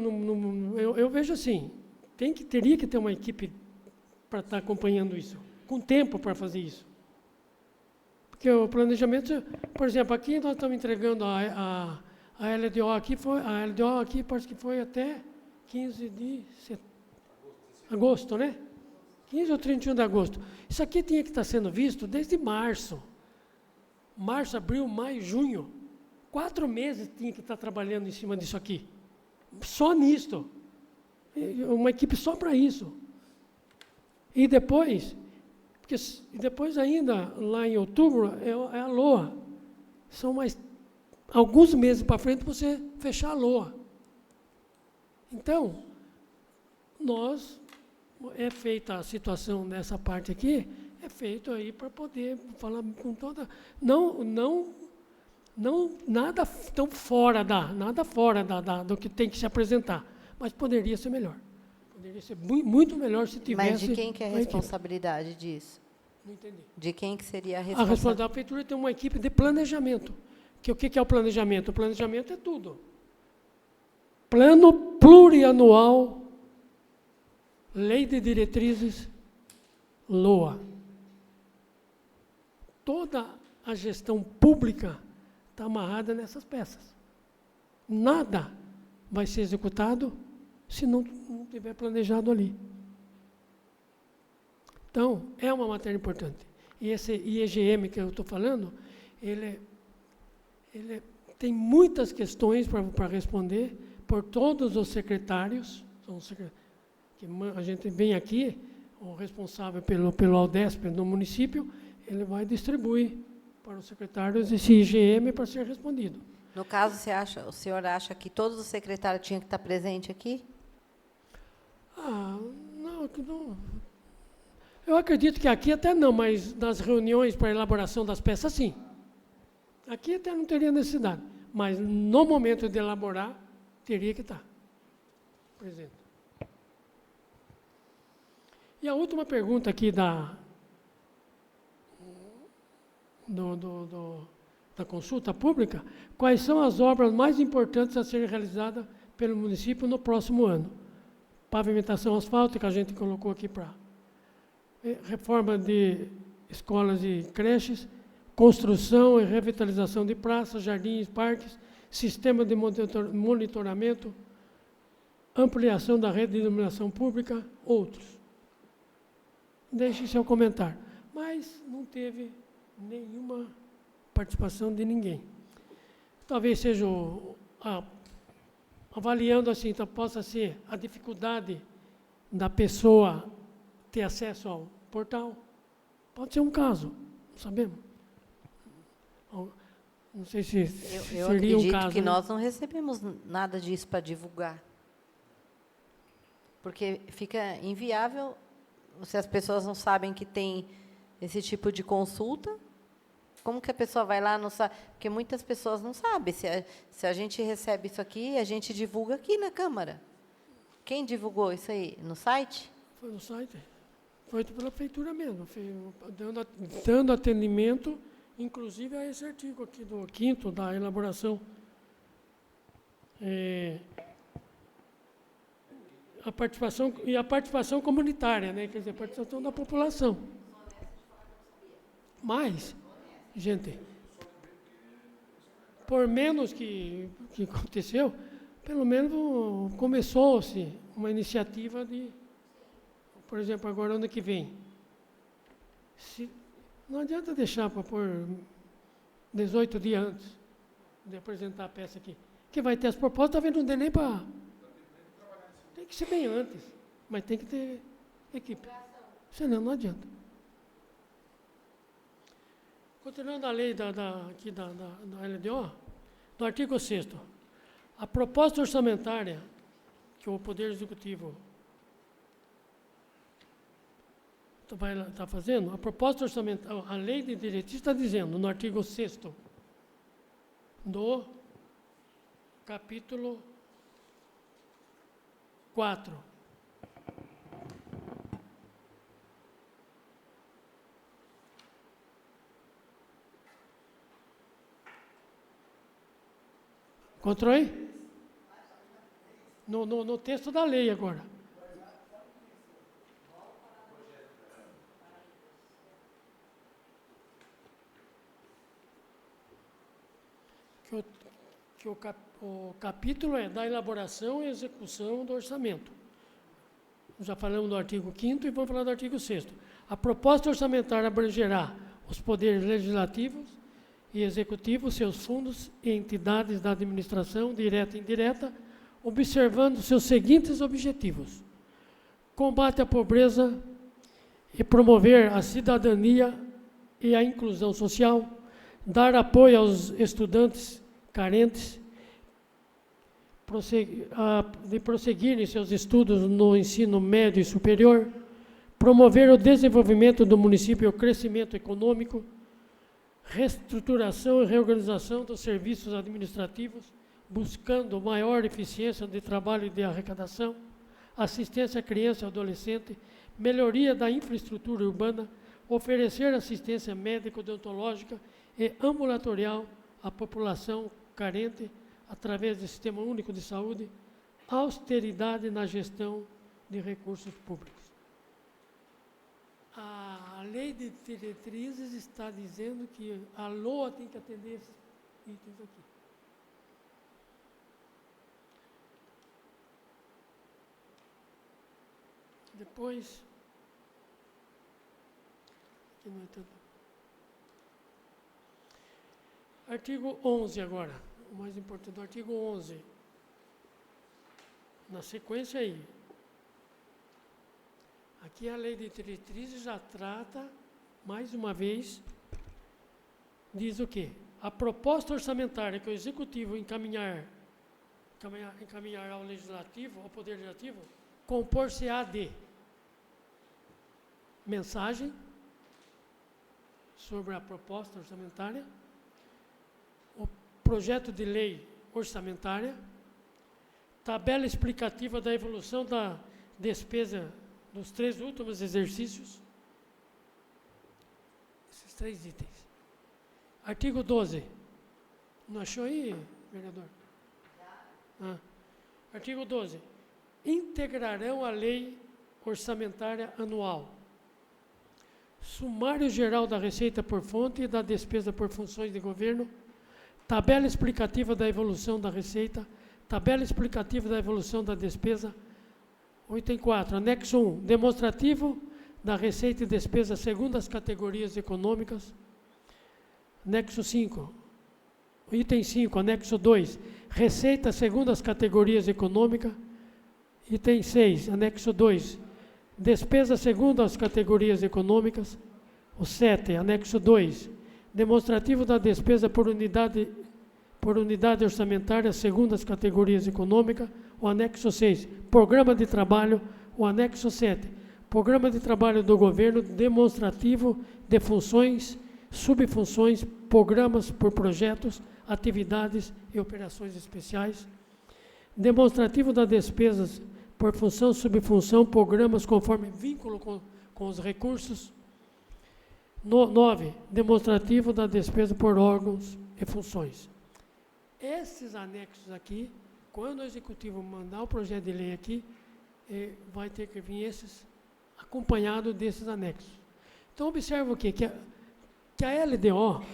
Speaker 2: eu vejo assim, teria que ter uma equipe para estar acompanhando isso, com tempo para fazer isso. Porque o planejamento, por exemplo, aqui nós estamos entregando a LDO aqui, a LDO aqui parece que foi até 15 de agosto, né? 15 ou 31 de agosto. Isso aqui tinha que estar sendo visto desde março. Março, abril, maio, junho. 4 meses tinha que estar trabalhando em cima disso aqui. Só nisto. Uma equipe só para isso. E depois ainda, lá em outubro, é a LOA. São mais alguns meses para frente para você fechar a LOA. Então, é feita a situação nessa parte aqui, é feito aí para poder falar com toda... Não nada tão fora do que tem que se apresentar, mas poderia ser melhor. Poderia ser muito melhor se tivesse...
Speaker 4: Mas de quem que é a responsabilidade disso?
Speaker 2: Não entendi.
Speaker 4: De quem que seria a
Speaker 2: A
Speaker 4: responsabilidade?
Speaker 2: responsabilidade da prefeitura tem uma equipe de planejamento. O que é o planejamento? O planejamento é tudo. Plano plurianual, lei de diretrizes, LOA. Toda a gestão pública está amarrada nessas peças. Nada vai ser executado se não tiver planejado ali. Então, é uma matéria importante. E esse IEGM que eu estou falando, ele tem muitas questões para responder por todos os secretários. Que a gente vem aqui, o responsável pelo Aldesp no município, ele vai distribuir para os secretários esse IGM para ser respondido.
Speaker 4: No caso, o senhor acha que todos os secretários tinham que estar presentes aqui?
Speaker 2: Não. Eu acredito que aqui até não, mas nas reuniões para elaboração das peças, sim. Aqui até não teria necessidade, mas no momento de elaborar, teria que estar presente. E a última pergunta aqui da consulta pública: quais são as obras mais importantes a serem realizadas pelo município no próximo ano? Pavimentação asfáltica, a gente colocou aqui para reforma de escolas e creches, construção e revitalização de praças, jardins, parques, sistema de monitoramento, ampliação da rede de iluminação pública, outros. Deixe seu comentário. Mas não teve nenhuma participação de ninguém. Talvez seja avaliando assim, então possa ser a dificuldade da pessoa ter acesso ao portal. Pode ser um caso, não sabemos. Não sei se
Speaker 4: Eu
Speaker 2: seria um
Speaker 4: acredito
Speaker 2: caso.
Speaker 4: que
Speaker 2: né?
Speaker 4: nós não recebemos nada disso para divulgar. Porque fica inviável se as pessoas não sabem que tem esse tipo de consulta. Como que a pessoa vai lá, não sabe? Porque muitas pessoas não sabem. Se a gente recebe isso aqui, a gente divulga aqui na Câmara. Quem divulgou isso aí? No site?
Speaker 2: Foi no site. Foi pela prefeitura mesmo, dando atendimento, inclusive a esse artigo aqui do 5º da elaboração. A participação comunitária, né? Quer dizer, a participação da população. Mas, gente, por menos que aconteceu, pelo menos começou-se uma iniciativa de, por exemplo, agora ano que vem. Não adianta deixar para pôr 18 dias antes de apresentar a peça aqui. Que vai ter as propostas, talvez não dê nem para... Tem que ser bem antes, mas tem que ter equipe. Senão não adianta. Continuando a lei aqui da LDO, do artigo 6º, a proposta orçamentária que o Poder Executivo está fazendo, a proposta orçamentária, a lei de diretrizes está dizendo, no artigo 6º do capítulo 4, Encontrou aí? No texto da lei agora. Que o capítulo é da elaboração e execução do orçamento. Já falamos do artigo 5º e vamos falar do artigo 6º. A proposta orçamentária abrangerá os poderes legislativos e executivos, seus fundos e entidades da administração, direta e indireta, observando seus seguintes objetivos: combate à pobreza e promover a cidadania e a inclusão social, dar apoio aos estudantes carentes, de prosseguirem seus estudos no ensino médio e superior, promover o desenvolvimento do município e o crescimento econômico, reestruturação e reorganização dos serviços administrativos, buscando maior eficiência de trabalho e de arrecadação, assistência à criança e adolescente, melhoria da infraestrutura urbana, oferecer assistência médica, odontológica e ambulatorial à população carente, através do Sistema Único de Saúde, austeridade na gestão de recursos públicos. A lei de diretrizes está dizendo que a LOA tem que atender esses itens aqui. Depois, aqui não é tanto. Artigo 11 agora, o mais importante, artigo 11. Na sequência aí. Aqui a lei de diretrizes já trata, mais uma vez, diz o quê? A proposta orçamentária que o Executivo encaminhar ao Legislativo, ao Poder Legislativo, compor-se-á de mensagem sobre a proposta orçamentária, o projeto de lei orçamentária, tabela explicativa da evolução da despesa dos 3 últimos exercícios, esses 3 itens. Artigo 12. Não achou aí, vereador? Artigo 12. Integrarão a lei orçamentária anual, sumário geral da receita por fonte e da despesa por funções de governo, tabela explicativa da evolução da receita, tabela explicativa da evolução da despesa. Item 4, anexo 1, demonstrativo da receita e despesa segundo as categorias econômicas. Anexo 5, item 5, anexo 2, receita segundo as categorias econômicas. Item 6, anexo 2, despesa segundo as categorias econômicas. O 7, anexo 2, demonstrativo da despesa por unidade orçamentária segundo as categorias econômicas. O anexo 6, programa de trabalho. O anexo 7, programa de trabalho do governo demonstrativo de funções, subfunções, programas por projetos, atividades e operações especiais. Demonstrativo das despesas por função, subfunção, programas conforme vínculo com os recursos. 9, demonstrativo da despesa por órgãos e funções. Esses anexos aqui, quando o Executivo mandar o projeto de lei aqui, vai ter que vir esses acompanhado desses anexos. Então, observa o quê? Que a LDO,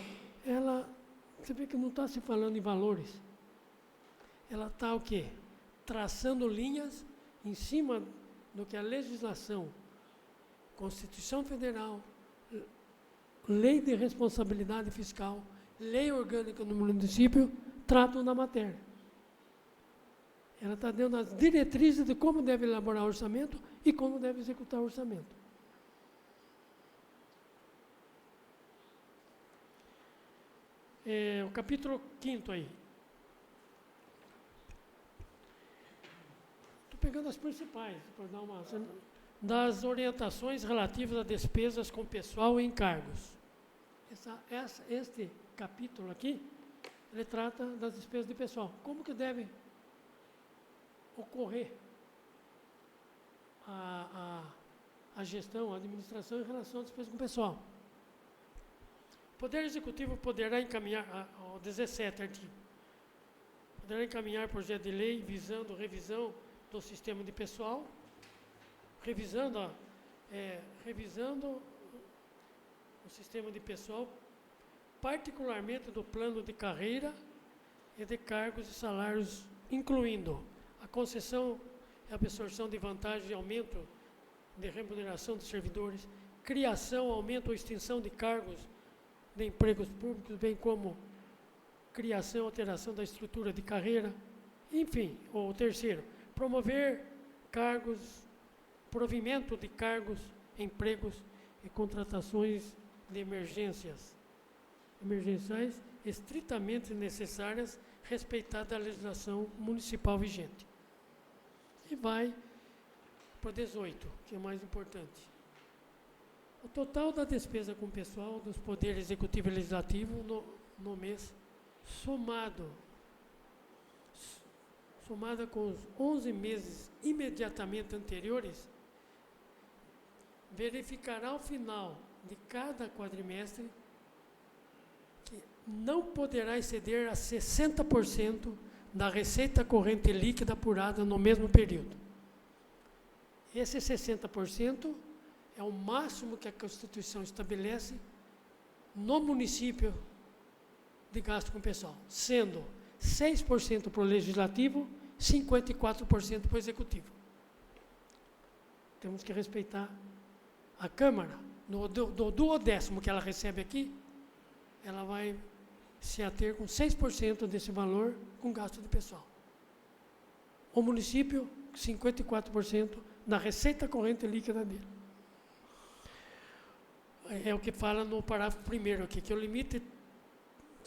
Speaker 2: você vê que não está se falando em valores. Ela está o quê? Traçando linhas em cima do que a legislação, Constituição Federal, Lei de Responsabilidade Fiscal, Lei Orgânica do Município, tratam da matéria. Ela está dando as diretrizes de como deve elaborar o orçamento e como deve executar o orçamento. O capítulo 5º aí. Estou pegando as principais, para dar uma... Das orientações relativas a despesas com pessoal e encargos. Este capítulo aqui, ele trata das despesas de pessoal. Como que deve ocorrer a gestão, a administração em relação às despesas com pessoal. O Poder Executivo poderá encaminhar, ao 17 artigo, poderá encaminhar projeto de lei visando revisão do sistema de pessoal, revisando o sistema de pessoal, particularmente do plano de carreira e de cargos e salários, incluindo a concessão e absorção de vantagens e aumento de remuneração dos servidores, criação, aumento ou extinção de cargos de empregos públicos, bem como criação e alteração da estrutura de carreira. Enfim, o terceiro, promover cargos, provimento de cargos, empregos e contratações de emergenciais estritamente necessárias, respeitada a legislação municipal vigente. E vai para o 18, que é mais importante. O total da despesa com o pessoal dos poderes executivo e legislativo no mês, somada com os 11 meses imediatamente anteriores, verificará ao final de cada quadrimestre que não poderá exceder a 60% da receita corrente líquida apurada no mesmo período. Esse 60% é o máximo que a Constituição estabelece no município de gasto com pessoal, sendo 6% para o Legislativo, 54% para o Executivo. Temos que respeitar a Câmara. Do duodécimo que ela recebe aqui, ela vai se ater com 6% desse valor com gasto de pessoal. O município, 54% da receita corrente líquida dele. É o que fala no parágrafo 1º aqui, que o limite,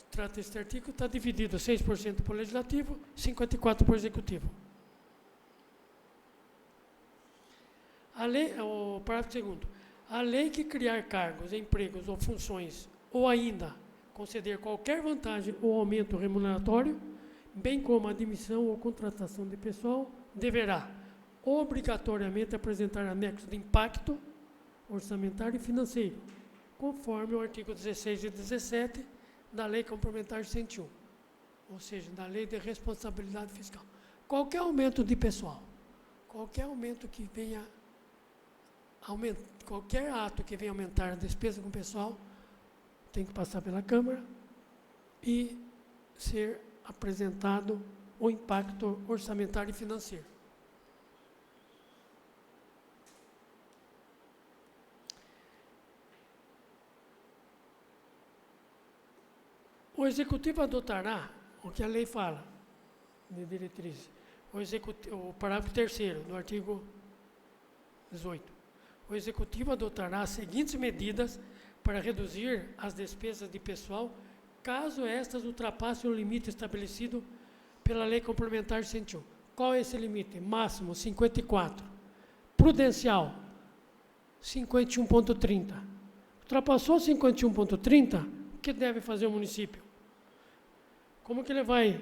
Speaker 2: trata este artigo, está dividido 6% para o Legislativo, 54% para o Executivo. A lei, o parágrafo 2º, a lei que criar cargos, empregos ou funções, ou ainda conceder qualquer vantagem ou aumento remuneratório, bem como a admissão ou contratação de pessoal, deverá obrigatoriamente apresentar anexo de impacto orçamentário e financeiro, conforme o artigo 16 e 17 da Lei Complementar 101, ou seja, da Lei de Responsabilidade Fiscal. Qualquer aumento de pessoal, qualquer aumento que venha qualquer ato que venha aumentar a despesa com o pessoal, tem que passar pela Câmara e ser apresentado o impacto orçamentário e financeiro. O Executivo adotará o que a lei fala, de diretrizes. O parágrafo 3º do artigo 18. O Executivo adotará as seguintes medidas para reduzir as despesas de pessoal, caso estas ultrapassem o limite estabelecido pela Lei Complementar 101. Qual é esse limite? Máximo, 54. Prudencial, 51,30. Ultrapassou 51,30, o que deve fazer o município? Como que ele vai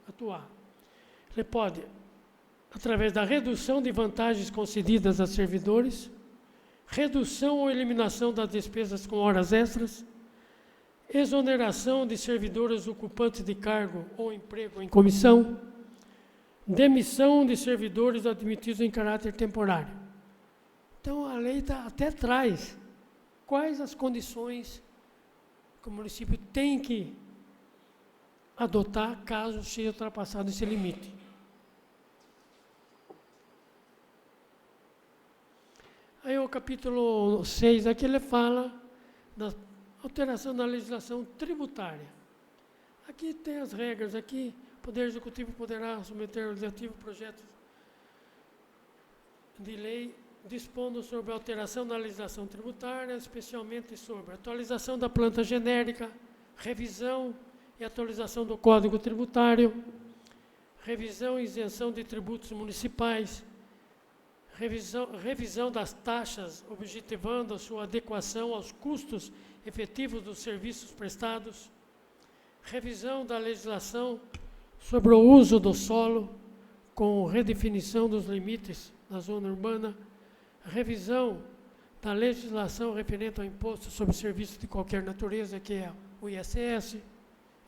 Speaker 2: atuar? Ele pode, através da redução de vantagens concedidas a servidores, redução ou eliminação das despesas com horas extras, exoneração de servidores ocupantes de cargo ou emprego em comissão, demissão de servidores admitidos em caráter temporário. Então, a lei até traz quais as condições que o município tem que adotar caso seja ultrapassado esse limite. Aí o capítulo 6 aqui ele fala da alteração da legislação tributária. Aqui tem as regras, aqui o Poder Executivo poderá submeter ao Legislativo projetos de lei dispondo sobre a alteração da legislação tributária, especialmente sobre a atualização da planta genérica, revisão e atualização do Código Tributário, revisão e isenção de tributos municipais, revisão das taxas, objetivando a sua adequação aos custos efetivos dos serviços prestados, revisão da legislação sobre o uso do solo, com redefinição dos limites da zona urbana, revisão da legislação referente ao imposto sobre serviços de qualquer natureza, que é o ISS,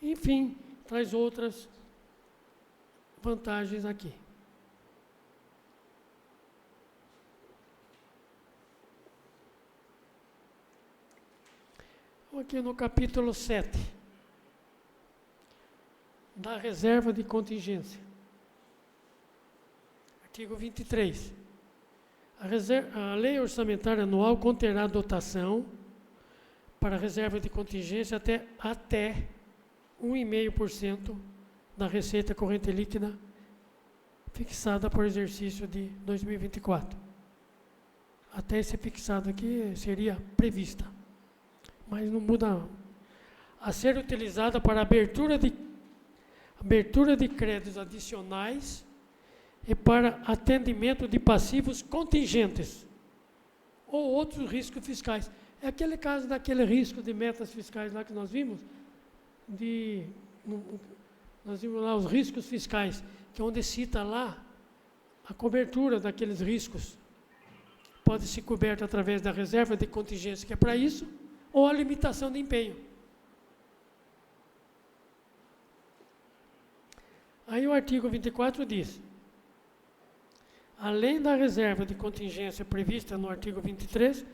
Speaker 2: enfim, traz outras vantagens aqui. Aqui no capítulo 7, da reserva de contingência. Artigo 23. A lei orçamentária anual conterá dotação para a reserva de contingência até 1,5% da receita corrente líquida fixada para o exercício de 2024. Até esse fixado aqui seria prevista, mas não muda não. A ser utilizada para abertura de créditos adicionais e para atendimento de passivos contingentes ou outros riscos fiscais. É aquele caso daquele risco de metas fiscais lá que nós vimos, nós vimos lá os riscos fiscais, que é onde cita lá a cobertura daqueles riscos. Pode ser coberto através da reserva de contingência, que é para isso, ou a limitação de empenho. Aí o artigo 24 diz: além da reserva de contingência prevista no artigo 23,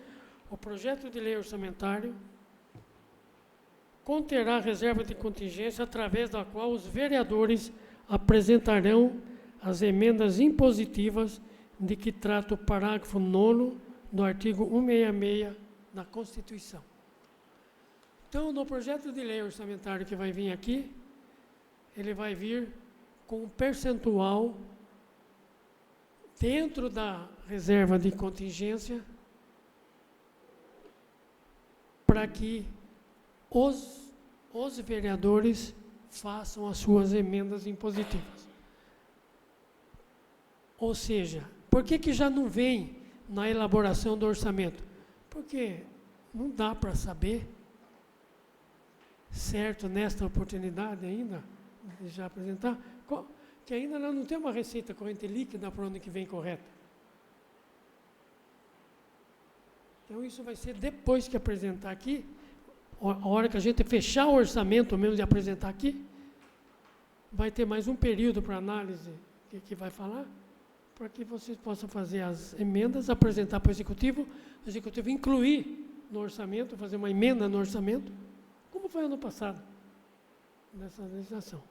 Speaker 2: o projeto de lei orçamentário conterá reserva de contingência através da qual os vereadores apresentarão as emendas impositivas de que trata o parágrafo 9º do artigo 166 da Constituição. Então, no projeto de lei orçamentário que vai vir aqui, ele vai vir com um percentual dentro da reserva de contingência para que os vereadores façam as suas emendas impositivas. Ou seja, por que já não vem na elaboração do orçamento? Porque não dá para saber, certo, nesta oportunidade ainda, de já apresentar, que ainda não tem uma receita corrente líquida para o ano que vem correta. Então isso vai ser depois que apresentar aqui, a hora que a gente fechar o orçamento mesmo de apresentar aqui, vai ter mais um período para análise que vai falar, para que vocês possam fazer as emendas, apresentar para o executivo incluir no orçamento, fazer uma emenda no orçamento, como foi ano passado, nessa legislação.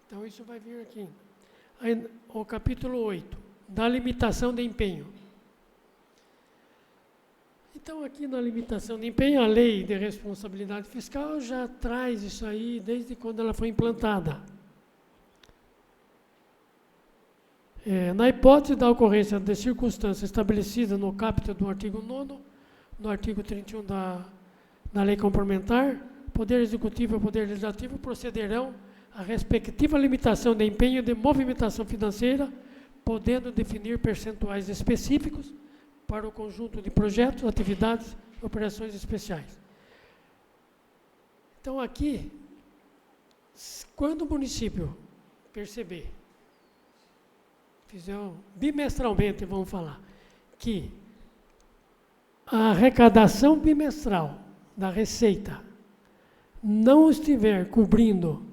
Speaker 2: Então isso vai vir aqui. Aí, o capítulo 8, da limitação de empenho. Então, aqui na limitação de empenho, a lei de responsabilidade fiscal já traz isso aí desde quando ela foi implantada. Na hipótese da ocorrência de circunstância estabelecida no capítulo do artigo 9º, no artigo 31 da lei complementar, Poder Executivo e Poder Legislativo procederão à respectiva limitação de empenho de movimentação financeira, podendo definir percentuais específicos para o conjunto de projetos, atividades e operações especiais. Então, aqui, quando o município perceber, bimestralmente, vamos falar, que a arrecadação bimestral da receita não estiver cobrindo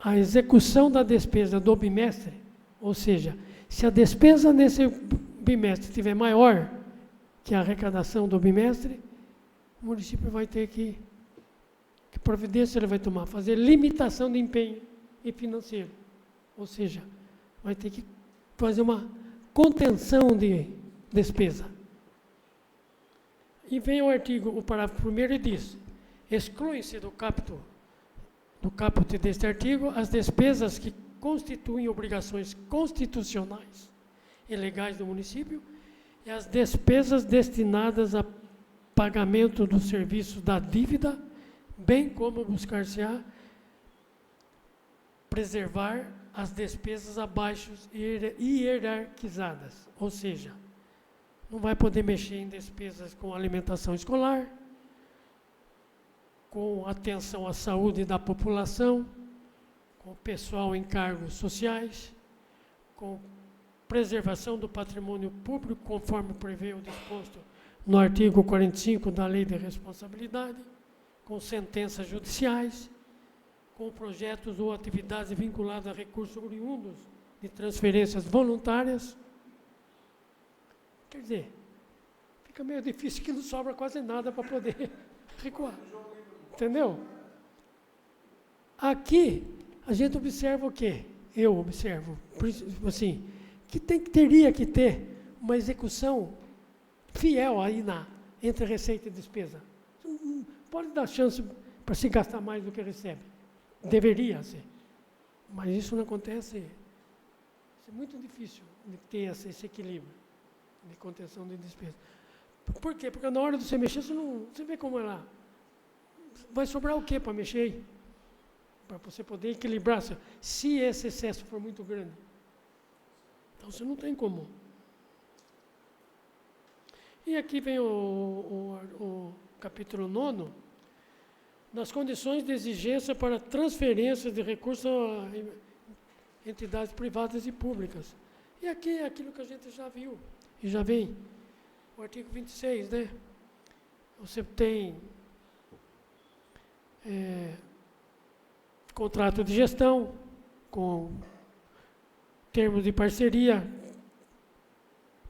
Speaker 2: a execução da despesa do bimestre, ou seja, se a despesa nesse bimestre estiver maior que a arrecadação do bimestre, o município vai ter que providência ele vai tomar? Fazer limitação de empenho e financeiro. Ou seja, vai ter que fazer uma contenção de despesa. E vem o parágrafo 1º e diz: excluem-se do caput deste artigo as despesas que constituem obrigações constitucionais e legais do município e as despesas destinadas a pagamento dos serviços da dívida, bem como buscar-se-á preservar as despesas abaixo hierarquizadas, ou seja, não vai poder mexer em despesas com alimentação escolar, com atenção à saúde da população, com pessoal em cargos sociais, com preservação do patrimônio público, conforme prevê o disposto no artigo 45 da Lei de Responsabilidade, com sentenças judiciais, com projetos ou atividades vinculadas a recursos oriundos de transferências voluntárias. Quer dizer, fica meio difícil que não sobra quase nada para poder recuar. Entendeu? Aqui, a gente observa o quê? Eu observo, assim, que teria que ter uma execução fiel aí entre receita e despesa. Não pode dar chance para se gastar mais do que recebe. Deveria ser. Mas isso não acontece. Isso é muito difícil de ter esse equilíbrio de contenção de despesa. Por quê? Porque na hora de você mexer, você vê como ela... Vai sobrar o quê para mexer aí? Para você poder equilibrar, se esse excesso for muito grande. Então, você não tem como. E aqui vem o capítulo 9, nas condições de exigência para transferência de recursos a entidades privadas e públicas. E aqui é aquilo que a gente já viu, e já vem, o artigo 26, né? Você tem contrato de gestão, com termos de parceria,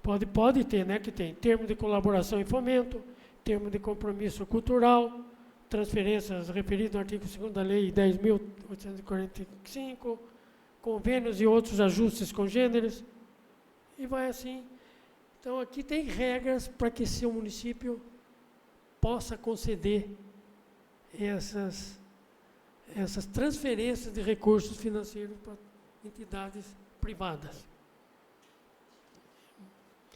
Speaker 2: pode ter, né, que tem termo de colaboração e fomento, termo de compromisso cultural, transferências referidas no artigo 2º da Lei 10.845, convênios e outros ajustes congêneres, e vai assim. Então, aqui tem regras para que seu município possa conceder essas transferências de recursos financeiros para entidades privadas.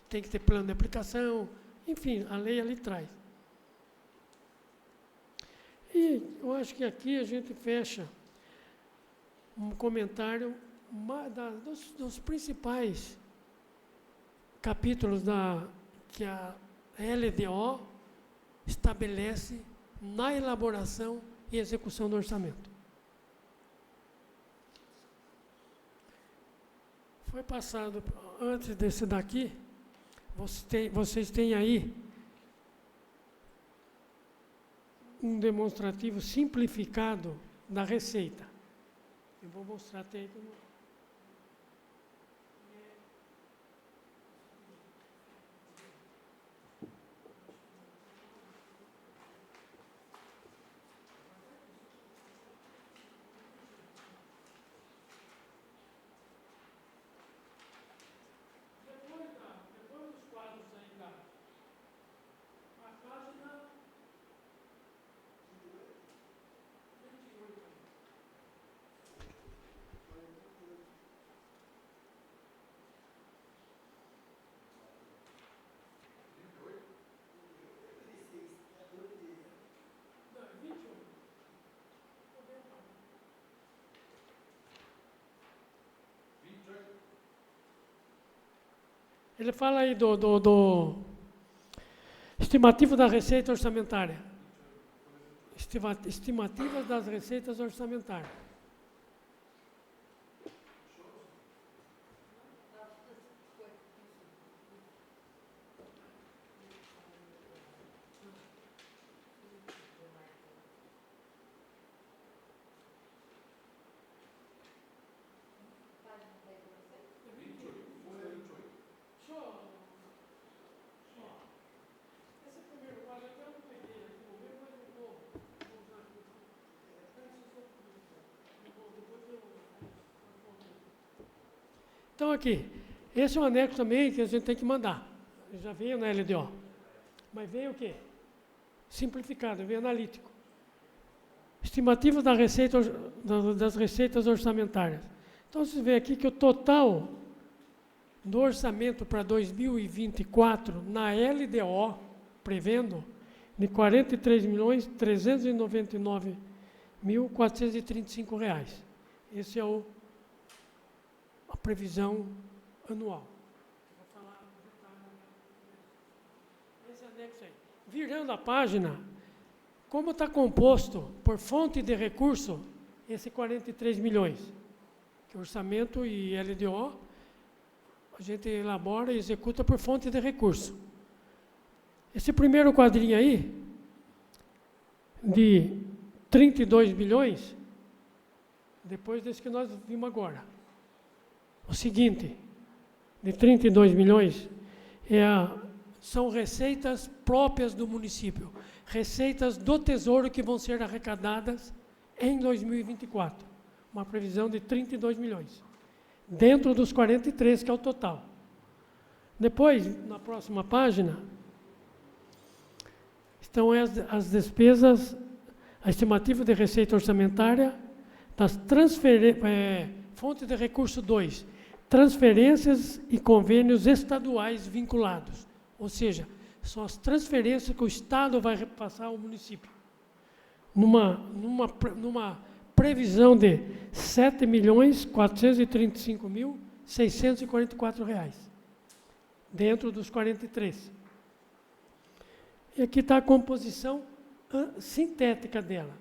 Speaker 2: Tem que ter plano de aplicação, enfim, a lei ali traz. E eu acho que aqui a gente fecha um comentário dos principais capítulos que a LDO estabelece na elaboração e execução do orçamento. Foi passado, antes desse daqui, vocês têm aí um demonstrativo simplificado da receita. Eu vou mostrar até aí como... Depois dos quadros aí, a página 28. Não, 28. Ele fala aí do estimativo da receita orçamentária. Estimativas das receitas orçamentárias. Então, aqui, esse é um anexo também que a gente tem que mandar. Já veio na LDO. Mas veio o quê? Simplificado, veio analítico. Estimativa das receitas orçamentárias. Então, você vê aqui que o total do orçamento para 2024, na LDO, prevendo, de R$ 43.399.435. Esse é a previsão anual. Vou falar esse anexo aí. Virando a página, como está composto por fonte de recurso, esse 43 milhões, que orçamento e LDO, a gente elabora e executa por fonte de recurso. Esse primeiro quadrinho aí, de 32 bilhões, depois desse que nós vimos agora. O seguinte, de 32 milhões, são receitas próprias do município, receitas do Tesouro que vão ser arrecadadas em 2024. Uma previsão de 32 milhões, dentro dos 43, que é o total. Depois, na próxima página, estão as despesas, a estimativa de receita orçamentária das fonte de recurso 2, transferências e convênios estaduais vinculados, ou seja, são as transferências que o Estado vai repassar ao município, numa previsão de R$ 7.435.644, dentro dos 43. E aqui está a composição sintética dela.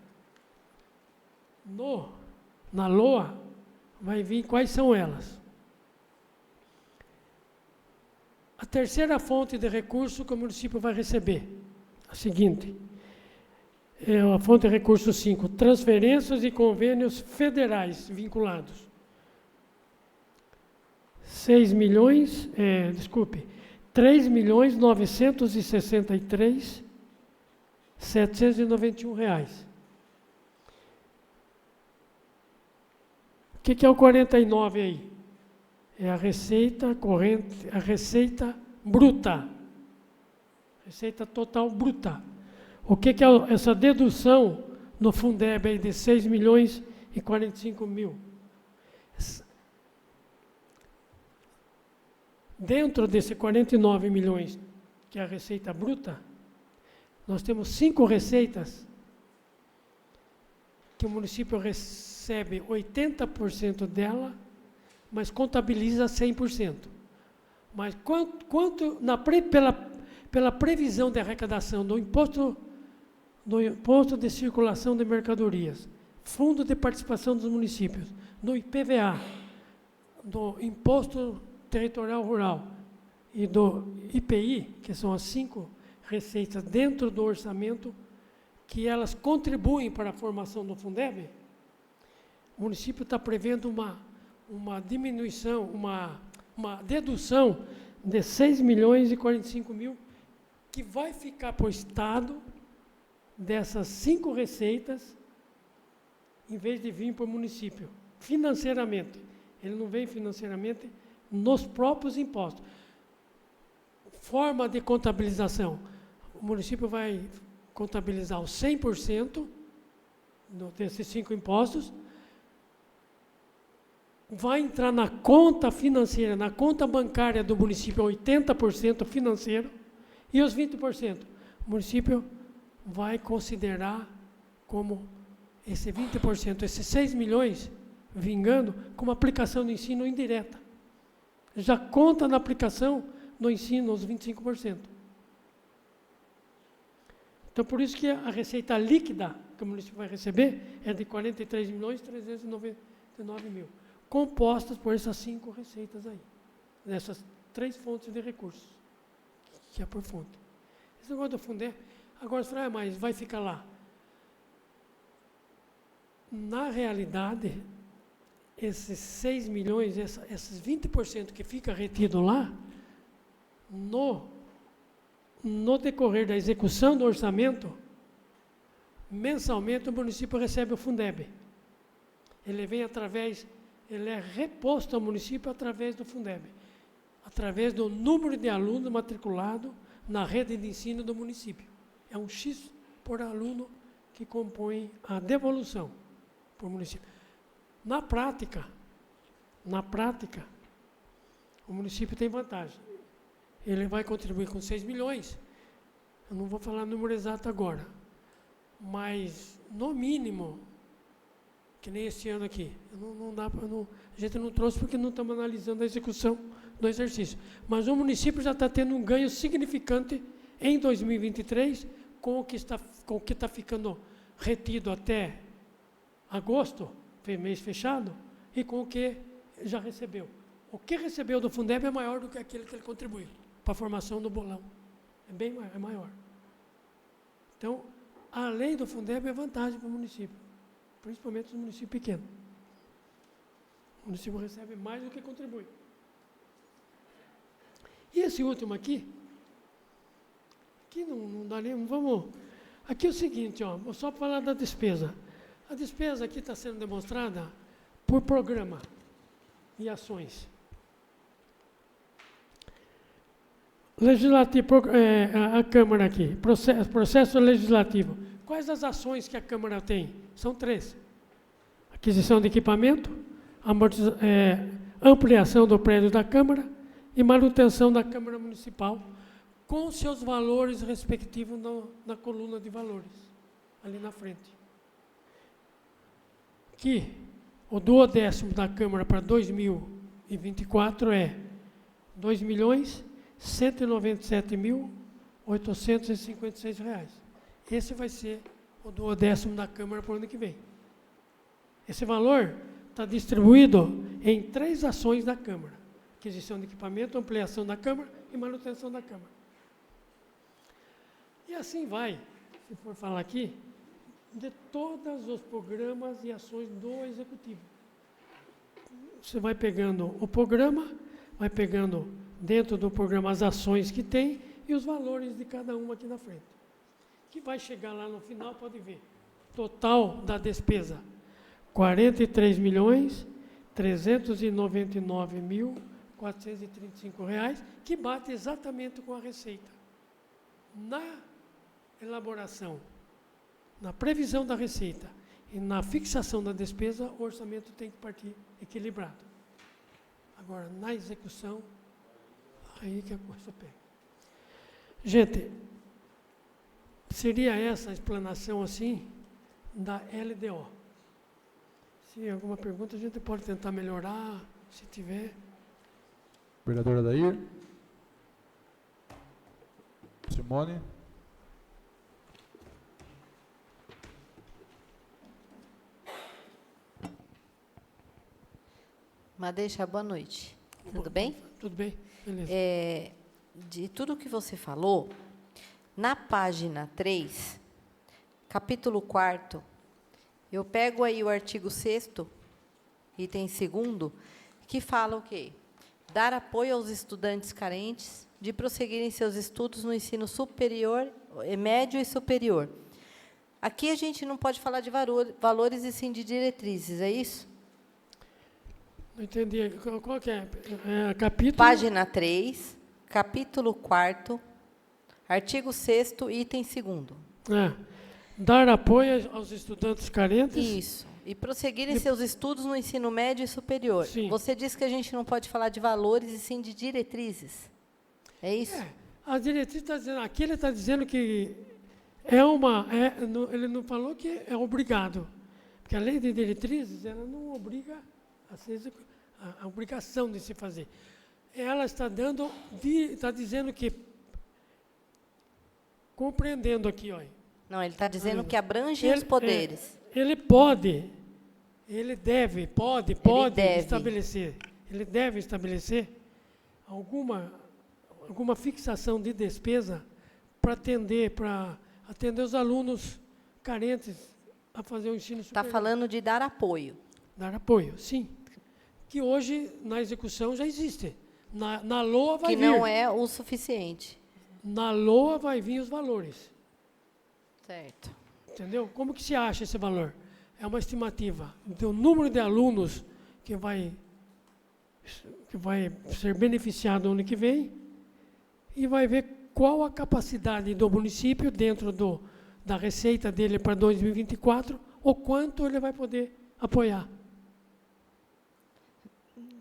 Speaker 2: Na LOA, vai vir quais são elas. A terceira fonte de recurso que o município vai receber, a seguinte, é a fonte de recurso 5, transferências e convênios federais vinculados. 3.963.791 reais. O que é o 49 aí? É a receita corrente, a receita bruta. Receita total bruta. O que é essa dedução no Fundeb aí de 6.045.000? Dentro desse 49 milhões, que é a receita bruta, nós temos 5 receitas que o município recebe 80% dela, mas contabiliza 100%. Mas pela previsão de arrecadação do imposto de circulação de mercadorias, Fundo de Participação dos Municípios, do IPVA, do Imposto Territorial Rural e do IPI, que são as 5 receitas dentro do orçamento, que elas contribuem para a formação do Fundeb, o município está prevendo uma diminuição, uma dedução de 6.045.000, que vai ficar para o Estado dessas 5 receitas, em vez de vir para o município, financeiramente. Ele não vem financeiramente nos próprios impostos. Forma de contabilização. O município vai contabilizar os 100% desses 5 impostos, vai entrar na conta financeira, na conta bancária do município, 80% financeiro, e os 20%. O município vai considerar como esse 20%, esses 6 milhões, vingando, como aplicação do ensino indireta. Já conta na aplicação do ensino os 25%. Então, por isso que a receita líquida que o município vai receber é de 43.399.000, compostas por essas 5 receitas aí, nessas 3 fontes de recursos, que é por fonte. Esse negócio do Fundeb, agora você fala, mas vai ficar lá. Na realidade, esses 6 milhões, esses 20% que fica retido lá, no decorrer da execução do orçamento, mensalmente o município recebe o Fundeb. Ele é reposto ao município através do Fundeb, através do número de alunos matriculados na rede de ensino do município. É um X por aluno que compõe a devolução para o município. Na prática, o município tem vantagem. Ele vai contribuir com 6 milhões. Eu não vou falar o número exato agora, mas, no mínimo, que nem esse ano aqui, a gente não trouxe porque não estamos analisando a execução do exercício. Mas o município já está tendo um ganho significante em 2023 com o que está ficando retido até agosto, mês fechado, e com o que já recebeu. O que recebeu do Fundeb é maior do que aquele que ele contribuiu para a formação do bolão. é maior. Então, a lei do Fundeb é vantagem para o município, principalmente os municípios pequenos. O município recebe mais do que contribui. E esse último aqui não dá nem, vamos... Aqui é o seguinte, ó, vou só falar da despesa. A despesa aqui está sendo demonstrada por programa e ações. Legislativo, a Câmara aqui, processo legislativo. Quais as ações que a Câmara tem? São 3. Aquisição de equipamento, ampliação do prédio da Câmara e manutenção da Câmara Municipal, com seus valores respectivos na coluna de valores, ali na frente. Que o duodécimo da Câmara para 2024 é 2.197.856 reais. Esse vai ser o duodécimo da Câmara para o ano que vem. Esse valor está distribuído em 3 ações da Câmara: aquisição de equipamento, ampliação da Câmara e manutenção da Câmara. E assim vai, se for falar aqui, de todos os programas e ações do Executivo. Você vai pegando o programa, vai pegando dentro do programa as ações que tem e os valores de cada uma aqui na frente. Que vai chegar lá no final, pode ver. Total da despesa, R$ 43.399.435, que bate exatamente com a receita. Na elaboração, na previsão da receita e na fixação da despesa, o orçamento tem que partir equilibrado. Agora, na execução, aí que a coisa pega. Gente, seria essa a explanação assim da LDO. Se alguma pergunta, a gente pode tentar melhorar, se tiver.
Speaker 1: Vereador Adair. Simone.
Speaker 4: Madeixa, boa noite. Tudo bem?
Speaker 2: Tudo bem, beleza.
Speaker 4: De tudo que você falou, na página 3, capítulo 4º, eu pego aí o artigo 6º, item 2º, que fala o quê? Dar apoio aos estudantes carentes de prosseguirem seus estudos no ensino superior, médio e superior. Aqui a gente não pode falar de valores e sim de diretrizes, é isso?
Speaker 2: Não entendi. Qual que é? Capítulo?
Speaker 4: Página 3, capítulo 4º, artigo 6º, item 2º.
Speaker 2: Dar apoio aos estudantes carentes?
Speaker 4: Isso. E prosseguirem seus estudos no ensino médio e superior.
Speaker 2: Sim.
Speaker 4: Você disse que a gente não pode falar de valores e sim de diretrizes. É isso?
Speaker 2: A diretriz está dizendo, aqui ele está dizendo que ele não falou que é obrigado. Porque a lei de diretrizes, ela não obriga a obrigação de se fazer. Ela está dizendo que, compreendendo aqui, olha.
Speaker 4: Não, ele está dizendo que abrange os poderes.
Speaker 2: Ele pode, ele deve estabelecer. Ele deve estabelecer alguma fixação de despesa para atender os alunos carentes a fazer o ensino superior.
Speaker 4: Está falando de dar apoio.
Speaker 2: Dar apoio, sim. Que hoje, na execução, já existe. Na LOA vai vir.
Speaker 4: Que não é o suficiente.
Speaker 2: Na LOA vai vir os valores.
Speaker 4: Certo.
Speaker 2: Entendeu? Como que se acha esse valor? É uma estimativa do número de alunos que vai ser beneficiado no ano que vem e vai ver qual a capacidade do município dentro da receita dele para 2024, ou quanto ele vai poder apoiar.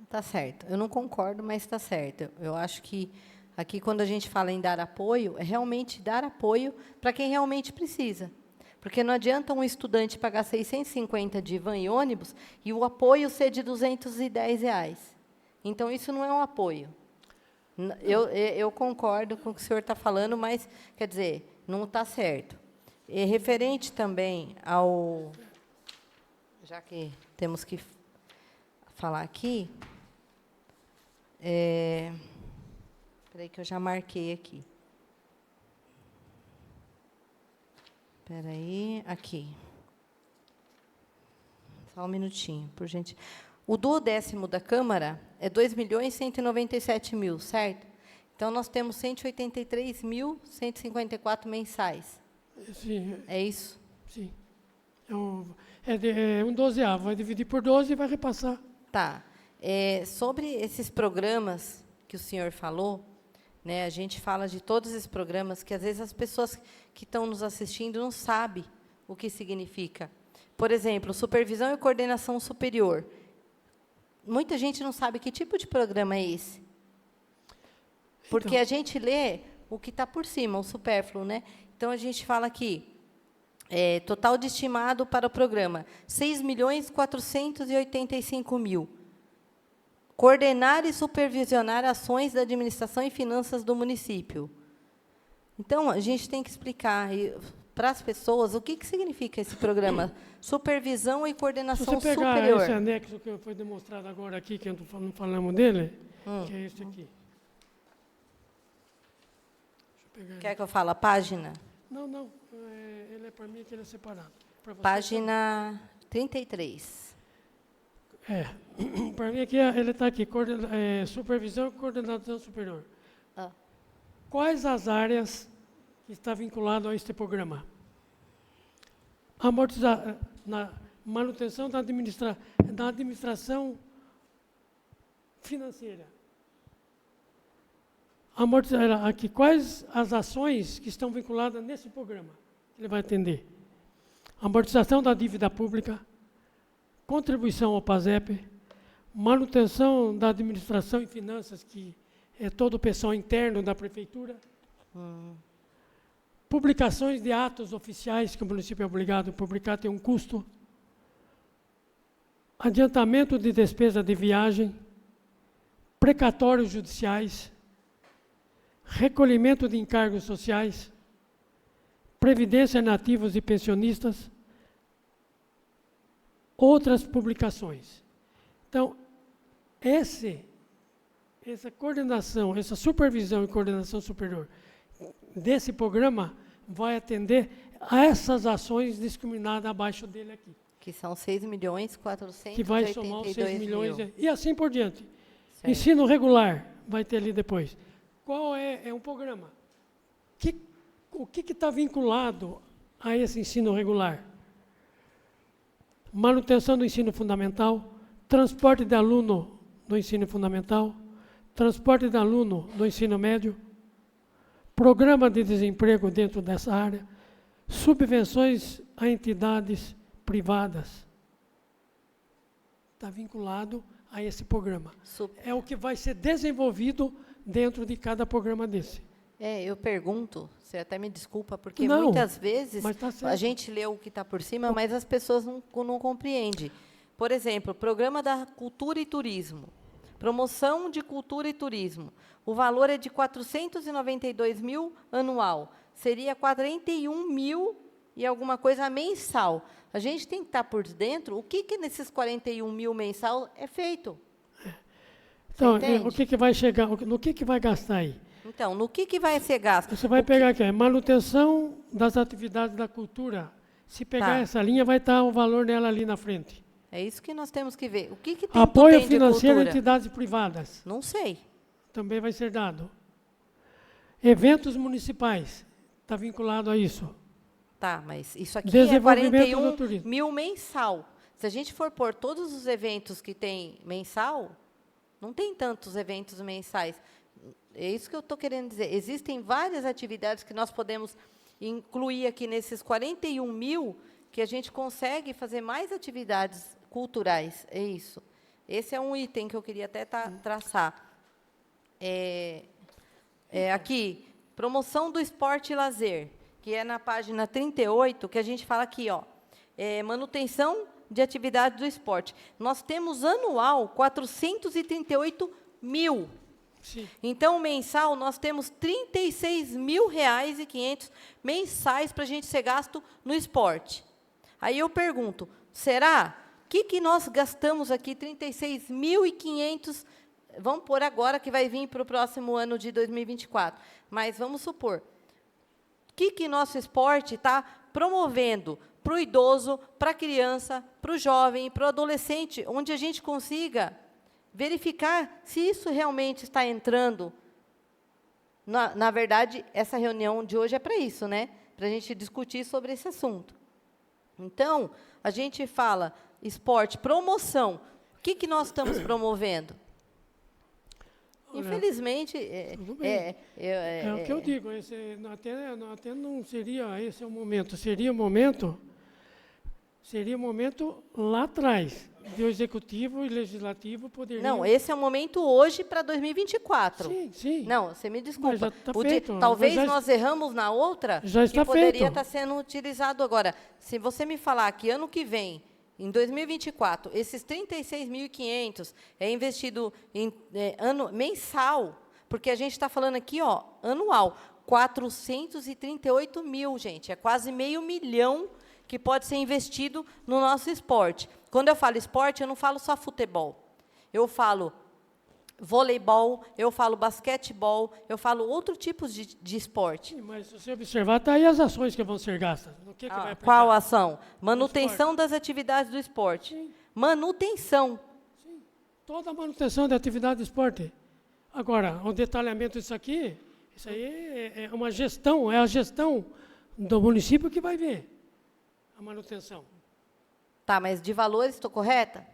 Speaker 4: Está certo. Eu não concordo, mas está certo. Eu acho que aqui, quando a gente fala em dar apoio, é realmente dar apoio para quem realmente precisa. Porque não adianta um estudante pagar 650 de van e ônibus e o apoio ser de R$210. Então, isso não é um apoio. Eu concordo com o que o senhor está falando, mas, quer dizer, não está certo. E referente também ao... Já que temos que falar aqui... Espera aí que eu já marquei aqui. Espera aí, aqui. Só um minutinho, por gente. O duodécimo da Câmara é 2.197.000, certo? Então, nós temos 183.154 mensais.
Speaker 2: Sim,
Speaker 4: É isso?
Speaker 2: sim. É um dozeavo, vai dividir por 12 e vai repassar.
Speaker 4: Tá. Sobre esses programas que o senhor falou, né, a gente fala de todos esses programas que, às vezes, as pessoas que estão nos assistindo não sabem o que significa. Por exemplo, supervisão e coordenação superior. Muita gente não sabe que tipo de programa é esse. Porque
Speaker 2: Então.
Speaker 4: a gente lê o que está por cima, o supérfluo, né? Então, a gente fala aqui, total de estimado para o programa, 6.485.000. Coordenar e supervisionar ações da administração e finanças do município. Então, a gente tem que explicar para as pessoas o que significa esse programa. Supervisão e coordenação
Speaker 2: Se você pegar
Speaker 4: superior.
Speaker 2: esse anexo que foi demonstrado agora aqui, que não falamos dele, que é esse aqui. Deixa eu pegar
Speaker 4: Quer que eu fale a página?
Speaker 2: Não. Ele é para mim que ele é separado. Pra você,
Speaker 4: Página 33.
Speaker 2: para mim aqui, ele está aqui, supervisão e coordenação superior.
Speaker 4: Ah.
Speaker 2: Quais as áreas que está vinculado a este programa? Na manutenção da administração financeira. Aqui, quais as ações que estão vinculadas nesse programa? Ele vai atender. Amortização da dívida pública, contribuição ao PASEP, manutenção da administração e finanças, que é todo o pessoal interno da prefeitura, publicações de atos oficiais que o município é obrigado a publicar, tem um custo, adiantamento de despesa de viagem, precatórios judiciais, recolhimento de encargos sociais, previdência nativos e pensionistas, outras publicações. Então, essa coordenação, essa supervisão e coordenação superior desse programa vai atender a essas ações discriminadas abaixo dele aqui.
Speaker 4: Que são 6.482.000.
Speaker 2: Que vai somar os 6 milhões e assim por diante.
Speaker 4: Certo.
Speaker 2: Ensino regular, vai ter ali depois. Qual é um programa? O que está vinculado a esse ensino regular? Manutenção do ensino fundamental, transporte de aluno do ensino fundamental, transporte de aluno do ensino médio, programa de desemprego dentro dessa área, subvenções a entidades privadas. Está vinculado a esse programa. É o que vai ser desenvolvido dentro de cada programa desse.
Speaker 4: Eu pergunto, você até me desculpa, porque
Speaker 2: Não,
Speaker 4: muitas vezes
Speaker 2: mas tá certo.
Speaker 4: a gente lê o que está por cima, mas as pessoas não compreendem. Por exemplo, Programa da Cultura e Turismo, promoção de cultura e turismo. O valor é de 492.000 anual. Seria 41.000 e alguma coisa mensal. A gente tem que estar por dentro o que nesses 41.000 mensal é feito.
Speaker 2: Então, o que vai chegar, no que vai gastar aí?
Speaker 4: Então, no que vai ser gasto?
Speaker 2: Você vai pegar aqui, manutenção das atividades da cultura. Se pegar essa linha, vai estar o valor dela ali na frente.
Speaker 4: É isso que nós temos que ver. O que tem
Speaker 2: Apoio
Speaker 4: tem
Speaker 2: financeiro a
Speaker 4: de cultura?
Speaker 2: entidades privadas.
Speaker 4: Não sei.
Speaker 2: Também vai ser dado. Eventos municipais. Está vinculado a isso.
Speaker 4: Tá, mas isso aqui é
Speaker 2: Desenvolvimento do turismo.
Speaker 4: 41.000 mensal. Se a gente for pôr todos os eventos que tem mensal, não tem tantos eventos mensais. É isso que eu estou querendo dizer. Existem várias atividades que nós podemos incluir aqui nesses 41.000, que a gente consegue fazer mais atividades culturais. É isso. Esse é um item que eu queria até traçar. Aqui, promoção do esporte e lazer, que é na página 38, que a gente fala aqui, manutenção de atividade do esporte. Nós temos anual 438.000.
Speaker 2: Sim.
Speaker 4: Então, mensal, nós temos R$36.500 mensais para a gente ser gasto no esporte. Aí eu pergunto, será? O que nós gastamos aqui, R$36.500, vamos pôr agora, que vai vir para o próximo ano de 2024, mas vamos supor, o que nosso esporte está promovendo para o idoso, para a criança, para o jovem, para o adolescente, onde a gente consiga verificar se isso realmente está entrando. Na verdade, essa reunião de hoje é para isso, né? Para a gente discutir sobre esse assunto. Então, a gente fala esporte, promoção. O que nós estamos promovendo?
Speaker 2: Olha,
Speaker 4: infelizmente,
Speaker 2: tudo bem. É o que eu digo, até não seria esse o momento, seria o momento lá atrás, de o executivo e legislativo poderiam...
Speaker 4: Não, esse é o momento hoje para 2024.
Speaker 2: Sim, sim.
Speaker 4: Não, você me desculpa.
Speaker 2: Mas já tá feito,
Speaker 4: talvez
Speaker 2: já
Speaker 4: nós erramos na outra,
Speaker 2: já está
Speaker 4: que poderia
Speaker 2: feito.
Speaker 4: estar sendo utilizado agora. Se você me falar que ano que vem, em 2024, esses 36.500 é investido em mensal, porque a gente está falando aqui, ó, anual, 438 mil, gente, é quase R$500 mil que pode ser investido no nosso esporte. Quando eu falo esporte, eu não falo só futebol. Eu falo voleibol, eu falo basquetebol, eu falo outros tipos de esporte.
Speaker 2: Sim, mas se você observar, está aí as ações que vão ser gastas. No que vai aplicar?
Speaker 4: Qual ação? Manutenção das atividades do esporte.
Speaker 2: Sim.
Speaker 4: Manutenção.
Speaker 2: Sim, toda a manutenção da atividade do esporte. Agora, o detalhamento disso aqui, isso aí é uma gestão, é a gestão do município que vai ver a manutenção.
Speaker 4: Tá, mas de valores, estou correta?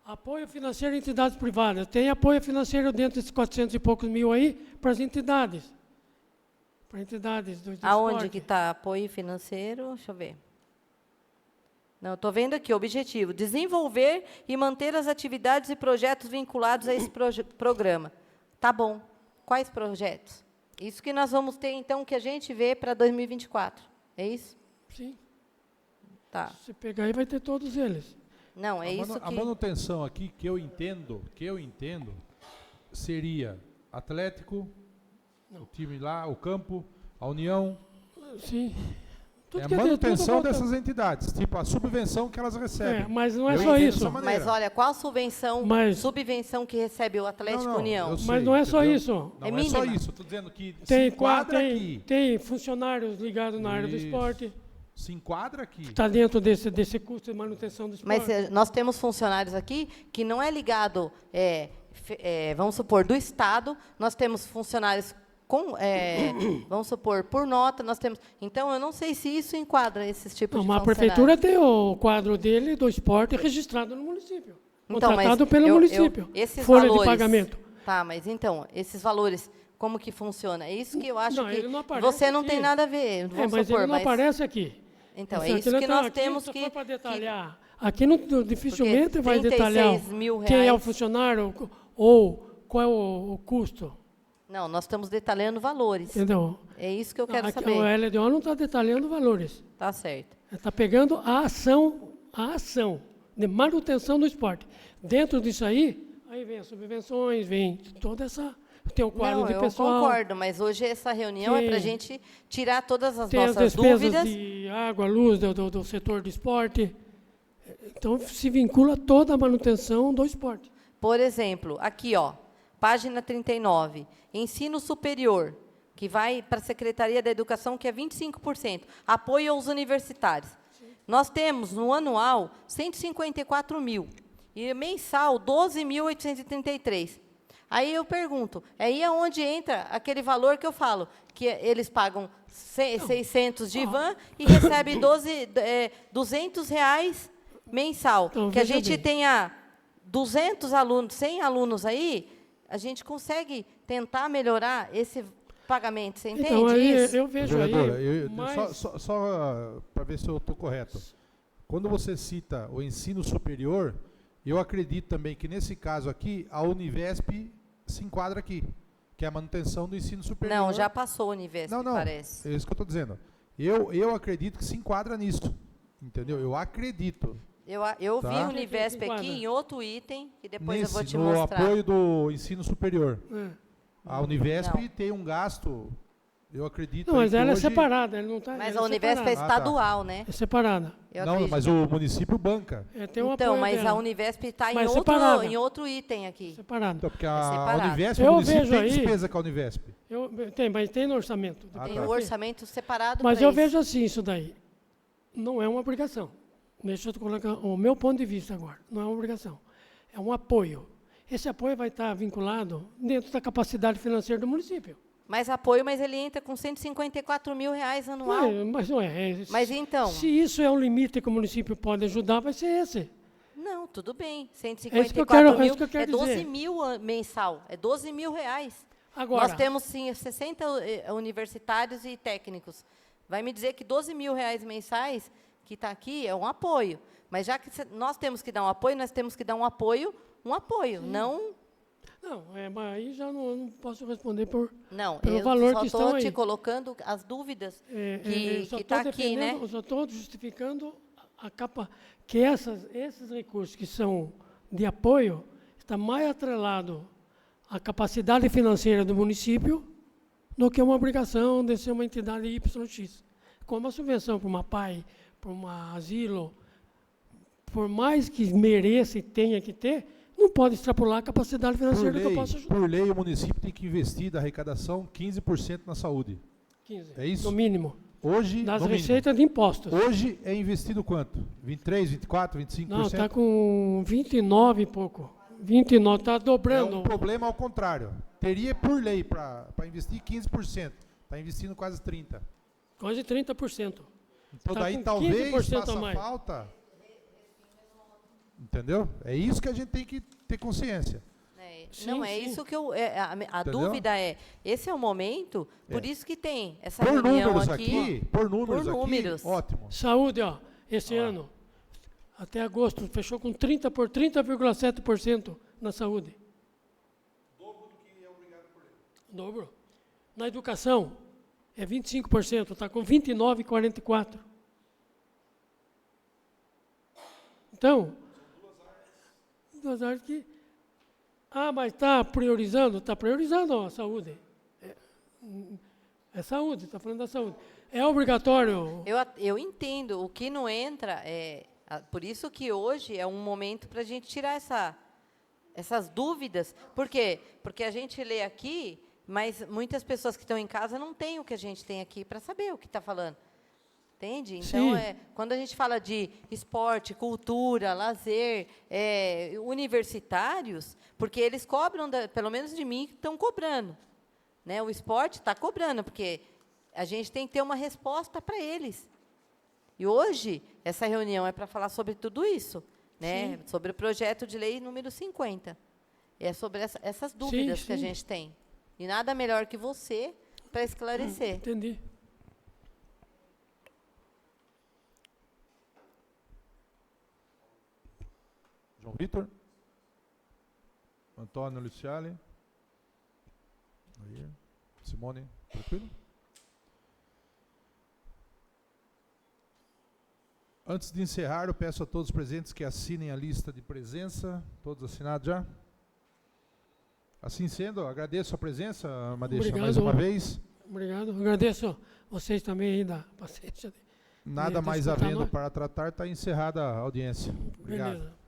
Speaker 2: Apoio financeiro a entidades privadas. Tem apoio financeiro dentro desses 400 e poucos mil aí para as entidades. Para entidades do
Speaker 4: Aonde
Speaker 2: esporte.
Speaker 4: que está apoio financeiro? Deixa eu ver. Não, estou vendo aqui, objetivo, desenvolver e manter as atividades e projetos vinculados a esse programa. Tá bom. Quais projetos? Isso que nós vamos ter, então, que a gente vê para 2024. É isso?
Speaker 2: Sim.
Speaker 4: Tá.
Speaker 2: Se pegar aí, vai ter todos eles.
Speaker 4: Não, é isso que...
Speaker 1: A manutenção aqui, que eu entendo, seria Atlético, o time lá, o campo, a União.
Speaker 2: Sim.
Speaker 1: É a manutenção dessas entidades, tipo a subvenção que elas recebem.
Speaker 2: Mas não é
Speaker 1: Eu
Speaker 2: só
Speaker 1: entendo
Speaker 2: isso.
Speaker 1: dessa maneira.
Speaker 4: Mas olha, qual subvenção, subvenção que recebe o Atlético União?
Speaker 1: eu sei,
Speaker 2: Mas não é só
Speaker 1: entendeu?
Speaker 2: isso.
Speaker 1: Não
Speaker 4: É
Speaker 1: é só
Speaker 4: mínima.
Speaker 1: isso, estou dizendo que se
Speaker 2: Tem,
Speaker 1: enquadra aqui.
Speaker 2: tem funcionários ligados na área do
Speaker 1: Isso.
Speaker 2: esporte,
Speaker 1: Se enquadra aqui.
Speaker 2: está dentro desse custo de manutenção do esporte.
Speaker 4: Mas nós temos funcionários aqui que não é ligado, vamos supor, do Estado, nós temos funcionários vamos supor, por nota, nós temos... Então, eu não sei se isso enquadra esses tipos de
Speaker 2: Mas a
Speaker 4: funcionários.
Speaker 2: prefeitura tem o quadro dele, do esporte, registrado no município.
Speaker 4: Então,
Speaker 2: Contratado pelo município.
Speaker 4: Esses
Speaker 2: Folha
Speaker 4: valores,
Speaker 2: de pagamento.
Speaker 4: Tá, mas então, esses valores, como que funciona? É isso que eu acho
Speaker 2: Não,
Speaker 4: que
Speaker 2: ele não aparece
Speaker 4: você não
Speaker 2: aqui.
Speaker 4: tem nada a ver, vamos
Speaker 2: Mas
Speaker 4: supor,
Speaker 2: ele não aparece aqui.
Speaker 4: Então,
Speaker 2: Esse
Speaker 4: é isso
Speaker 2: aqui
Speaker 4: que
Speaker 2: não tá-
Speaker 4: nós
Speaker 2: aqui,
Speaker 4: temos
Speaker 2: se
Speaker 4: que...
Speaker 2: for para detalhar, aqui dificilmente
Speaker 4: Porque
Speaker 2: vai detalhar
Speaker 4: 36 mil
Speaker 2: quem é o
Speaker 4: reais.
Speaker 2: funcionário ou qual é o custo.
Speaker 4: Não, nós estamos detalhando valores.
Speaker 2: Entendeu?
Speaker 4: É isso que eu quero
Speaker 2: Aqui,
Speaker 4: saber.
Speaker 2: o LDO não está detalhando valores.
Speaker 4: Tá certo.
Speaker 2: Está pegando a ação de manutenção do esporte. Dentro disso aí vem as subvenções, vem toda essa... Tem o quadro
Speaker 4: Não,
Speaker 2: de
Speaker 4: eu
Speaker 2: pessoal.
Speaker 4: concordo, mas hoje essa reunião é para a gente tirar todas as
Speaker 2: Tem as
Speaker 4: nossas
Speaker 2: despesas
Speaker 4: dúvidas.
Speaker 2: de água, luz do setor de esporte. Então, se vincula toda a manutenção do esporte.
Speaker 4: Por exemplo, aqui, ó, página 39, ensino superior, que vai para a Secretaria da Educação, que é 25%, apoio aos universitários. Nós temos, no anual, 154 mil, e mensal, 12.833. Aí eu pergunto, aí é onde entra aquele valor que eu falo, que eles pagam 600 de van e recebem 200 reais mensal.
Speaker 2: Então,
Speaker 4: que a
Speaker 2: veja
Speaker 4: gente
Speaker 2: bem.
Speaker 4: tenha 200 alunos, 100 alunos aí, a gente consegue tentar melhorar esse pagamento, você entende
Speaker 2: Então, aí
Speaker 4: isso?
Speaker 2: eu vejo
Speaker 1: Vereadora,
Speaker 2: aí... mas-
Speaker 1: só para ver se eu estou correto. Quando você cita o ensino superior, eu acredito também que, nesse caso aqui, a Univesp se enquadra aqui, que é a manutenção do ensino superior.
Speaker 4: Não, já passou o Univesp,
Speaker 1: Não,
Speaker 4: parece.
Speaker 1: é isso que eu estou dizendo. Eu acredito que se enquadra nisso, entendeu? Eu acredito.
Speaker 4: Eu
Speaker 1: Tá.
Speaker 4: vi o Univesp
Speaker 2: Enquadra.
Speaker 4: aqui em outro item, que depois eu vou te
Speaker 1: no
Speaker 4: mostrar.
Speaker 1: apoio do ensino superior.
Speaker 2: É.
Speaker 1: A Univesp
Speaker 4: Não.
Speaker 1: tem um gasto, eu acredito.
Speaker 2: Não,
Speaker 1: aí
Speaker 2: mas
Speaker 1: que
Speaker 2: ela
Speaker 1: hoje-
Speaker 2: é separada, ele não tá,
Speaker 4: Mas
Speaker 2: ela
Speaker 4: a Univesp é
Speaker 2: separada.
Speaker 4: estadual, né?
Speaker 2: É separada.
Speaker 4: Eu
Speaker 1: Não,
Speaker 4: acredito.
Speaker 1: mas o município banca.
Speaker 2: Tem um
Speaker 4: Então,
Speaker 2: apoio
Speaker 4: mas
Speaker 2: dela,
Speaker 4: a Univesp está
Speaker 2: Mas
Speaker 4: em
Speaker 2: separada.
Speaker 4: outro item aqui.
Speaker 2: separada.
Speaker 1: Então, porque
Speaker 4: É
Speaker 1: a
Speaker 4: separado.
Speaker 1: Univesp,
Speaker 2: Eu
Speaker 1: o município
Speaker 2: vejo
Speaker 1: tem
Speaker 2: aí-
Speaker 1: despesa com a Univesp.
Speaker 2: Mas tem no orçamento.
Speaker 1: Ah,
Speaker 4: Tem
Speaker 1: tá.
Speaker 4: o orçamento separado
Speaker 2: Mas
Speaker 4: pra
Speaker 2: eu
Speaker 4: isso.
Speaker 2: vejo assim isso daí. Não é uma obrigação. Deixa eu colocar o meu ponto de vista agora. Não é uma obrigação. É um apoio. Esse apoio vai estar vinculado dentro da capacidade financeira do município.
Speaker 4: Mais apoio, mas ele entra com R$ 154 mil anual.
Speaker 2: Mas não é.
Speaker 4: Mas então...
Speaker 2: Se isso é um limite que o município pode ajudar, vai ser esse.
Speaker 4: Não, tudo bem.
Speaker 2: É isso que
Speaker 4: 154 mil
Speaker 2: é isso que eu quero
Speaker 4: é 12
Speaker 2: dizer.
Speaker 4: mil mensal. É 12 mil reais.
Speaker 2: Agora,
Speaker 4: Nós temos, sim, 60 universitários e técnicos. Vai me dizer que 12 mil reais mensais, que está aqui, é um apoio. Mas já que nós temos que dar um apoio, nós temos que dar um apoio, não...
Speaker 2: Não, mas aí já não posso responder pelo
Speaker 4: eu
Speaker 2: valor
Speaker 4: só
Speaker 2: que estão
Speaker 4: estou
Speaker 2: aí.
Speaker 4: te colocando as dúvidas
Speaker 2: Eu só
Speaker 4: que
Speaker 2: estou
Speaker 4: está aqui, né?
Speaker 2: Eu só estou justificando que esses recursos que são de apoio está mais atrelado à capacidade financeira do município do que uma obrigação de ser uma entidade YX. Como a subvenção para uma PAI, para um asilo, por mais que mereça e tenha que ter, não pode extrapolar a capacidade financeira que eu posso ajudar.
Speaker 1: Por lei, o município tem que investir da arrecadação 15% na saúde.
Speaker 2: 15,
Speaker 1: É isso?
Speaker 2: no mínimo.
Speaker 1: Hoje,
Speaker 2: Das
Speaker 1: no mínimo.
Speaker 2: receitas de impostos.
Speaker 1: Hoje é investido quanto? 23, 24, 25%?
Speaker 2: Não, está com 29 e pouco. 29, está
Speaker 1: É
Speaker 2: dobrando.
Speaker 1: um problema ao contrário. Teria por lei para investir 15%. Está investindo quase 30%.
Speaker 2: Quase 30%.
Speaker 1: Então
Speaker 2: Tá
Speaker 1: daí
Speaker 2: com
Speaker 1: talvez
Speaker 2: 15% a
Speaker 1: faça
Speaker 2: mais.
Speaker 1: falta. Entendeu? É isso que a gente tem que ter consciência.
Speaker 2: Sim, sim.
Speaker 4: Isso que eu... a
Speaker 1: Entendeu?
Speaker 4: dúvida é, esse é o momento, por isso que tem essa
Speaker 1: Por
Speaker 4: reunião
Speaker 1: números
Speaker 4: aqui.
Speaker 1: por números
Speaker 4: por números.
Speaker 1: aqui, ótimo.
Speaker 2: Saúde, ó, esse ano, até agosto, fechou com 30,7% na saúde.
Speaker 1: Dobro do que é obrigado por lei.
Speaker 2: Dobro. Na educação, é 25%, está com 29,44%. Então, duas áreas que... mas está priorizando? Está priorizando a saúde. É saúde, está falando da saúde. É obrigatório?
Speaker 4: Eu entendo. O que não entra por isso que hoje é um momento para a gente tirar essas dúvidas. Por quê? Porque a gente lê aqui, mas muitas pessoas que estão em casa não têm o que a gente tem aqui para saber o que está falando. Entende? Então, quando a gente fala de esporte, cultura, lazer, universitários, porque eles cobram, pelo menos de mim, estão cobrando. Né? O esporte está cobrando, porque a gente tem que ter uma resposta para eles. E hoje, essa reunião é para falar sobre tudo isso, né? Sobre o projeto de lei número 50. É sobre essas dúvidas que a gente tem. E nada melhor que você para esclarecer.
Speaker 2: Entendi.
Speaker 1: João Vitor? Antônio Luciale? Aí. Simone, tranquilo? Antes de encerrar, eu peço a todos os presentes que assinem a lista de presença. Todos assinados já? Assim sendo, agradeço a presença, Madeixa, mais uma vez.
Speaker 2: Obrigado. Agradeço vocês também aí da paciência.
Speaker 1: Nada mais havendo para tratar, está encerrada a audiência. Obrigado.
Speaker 2: Beleza.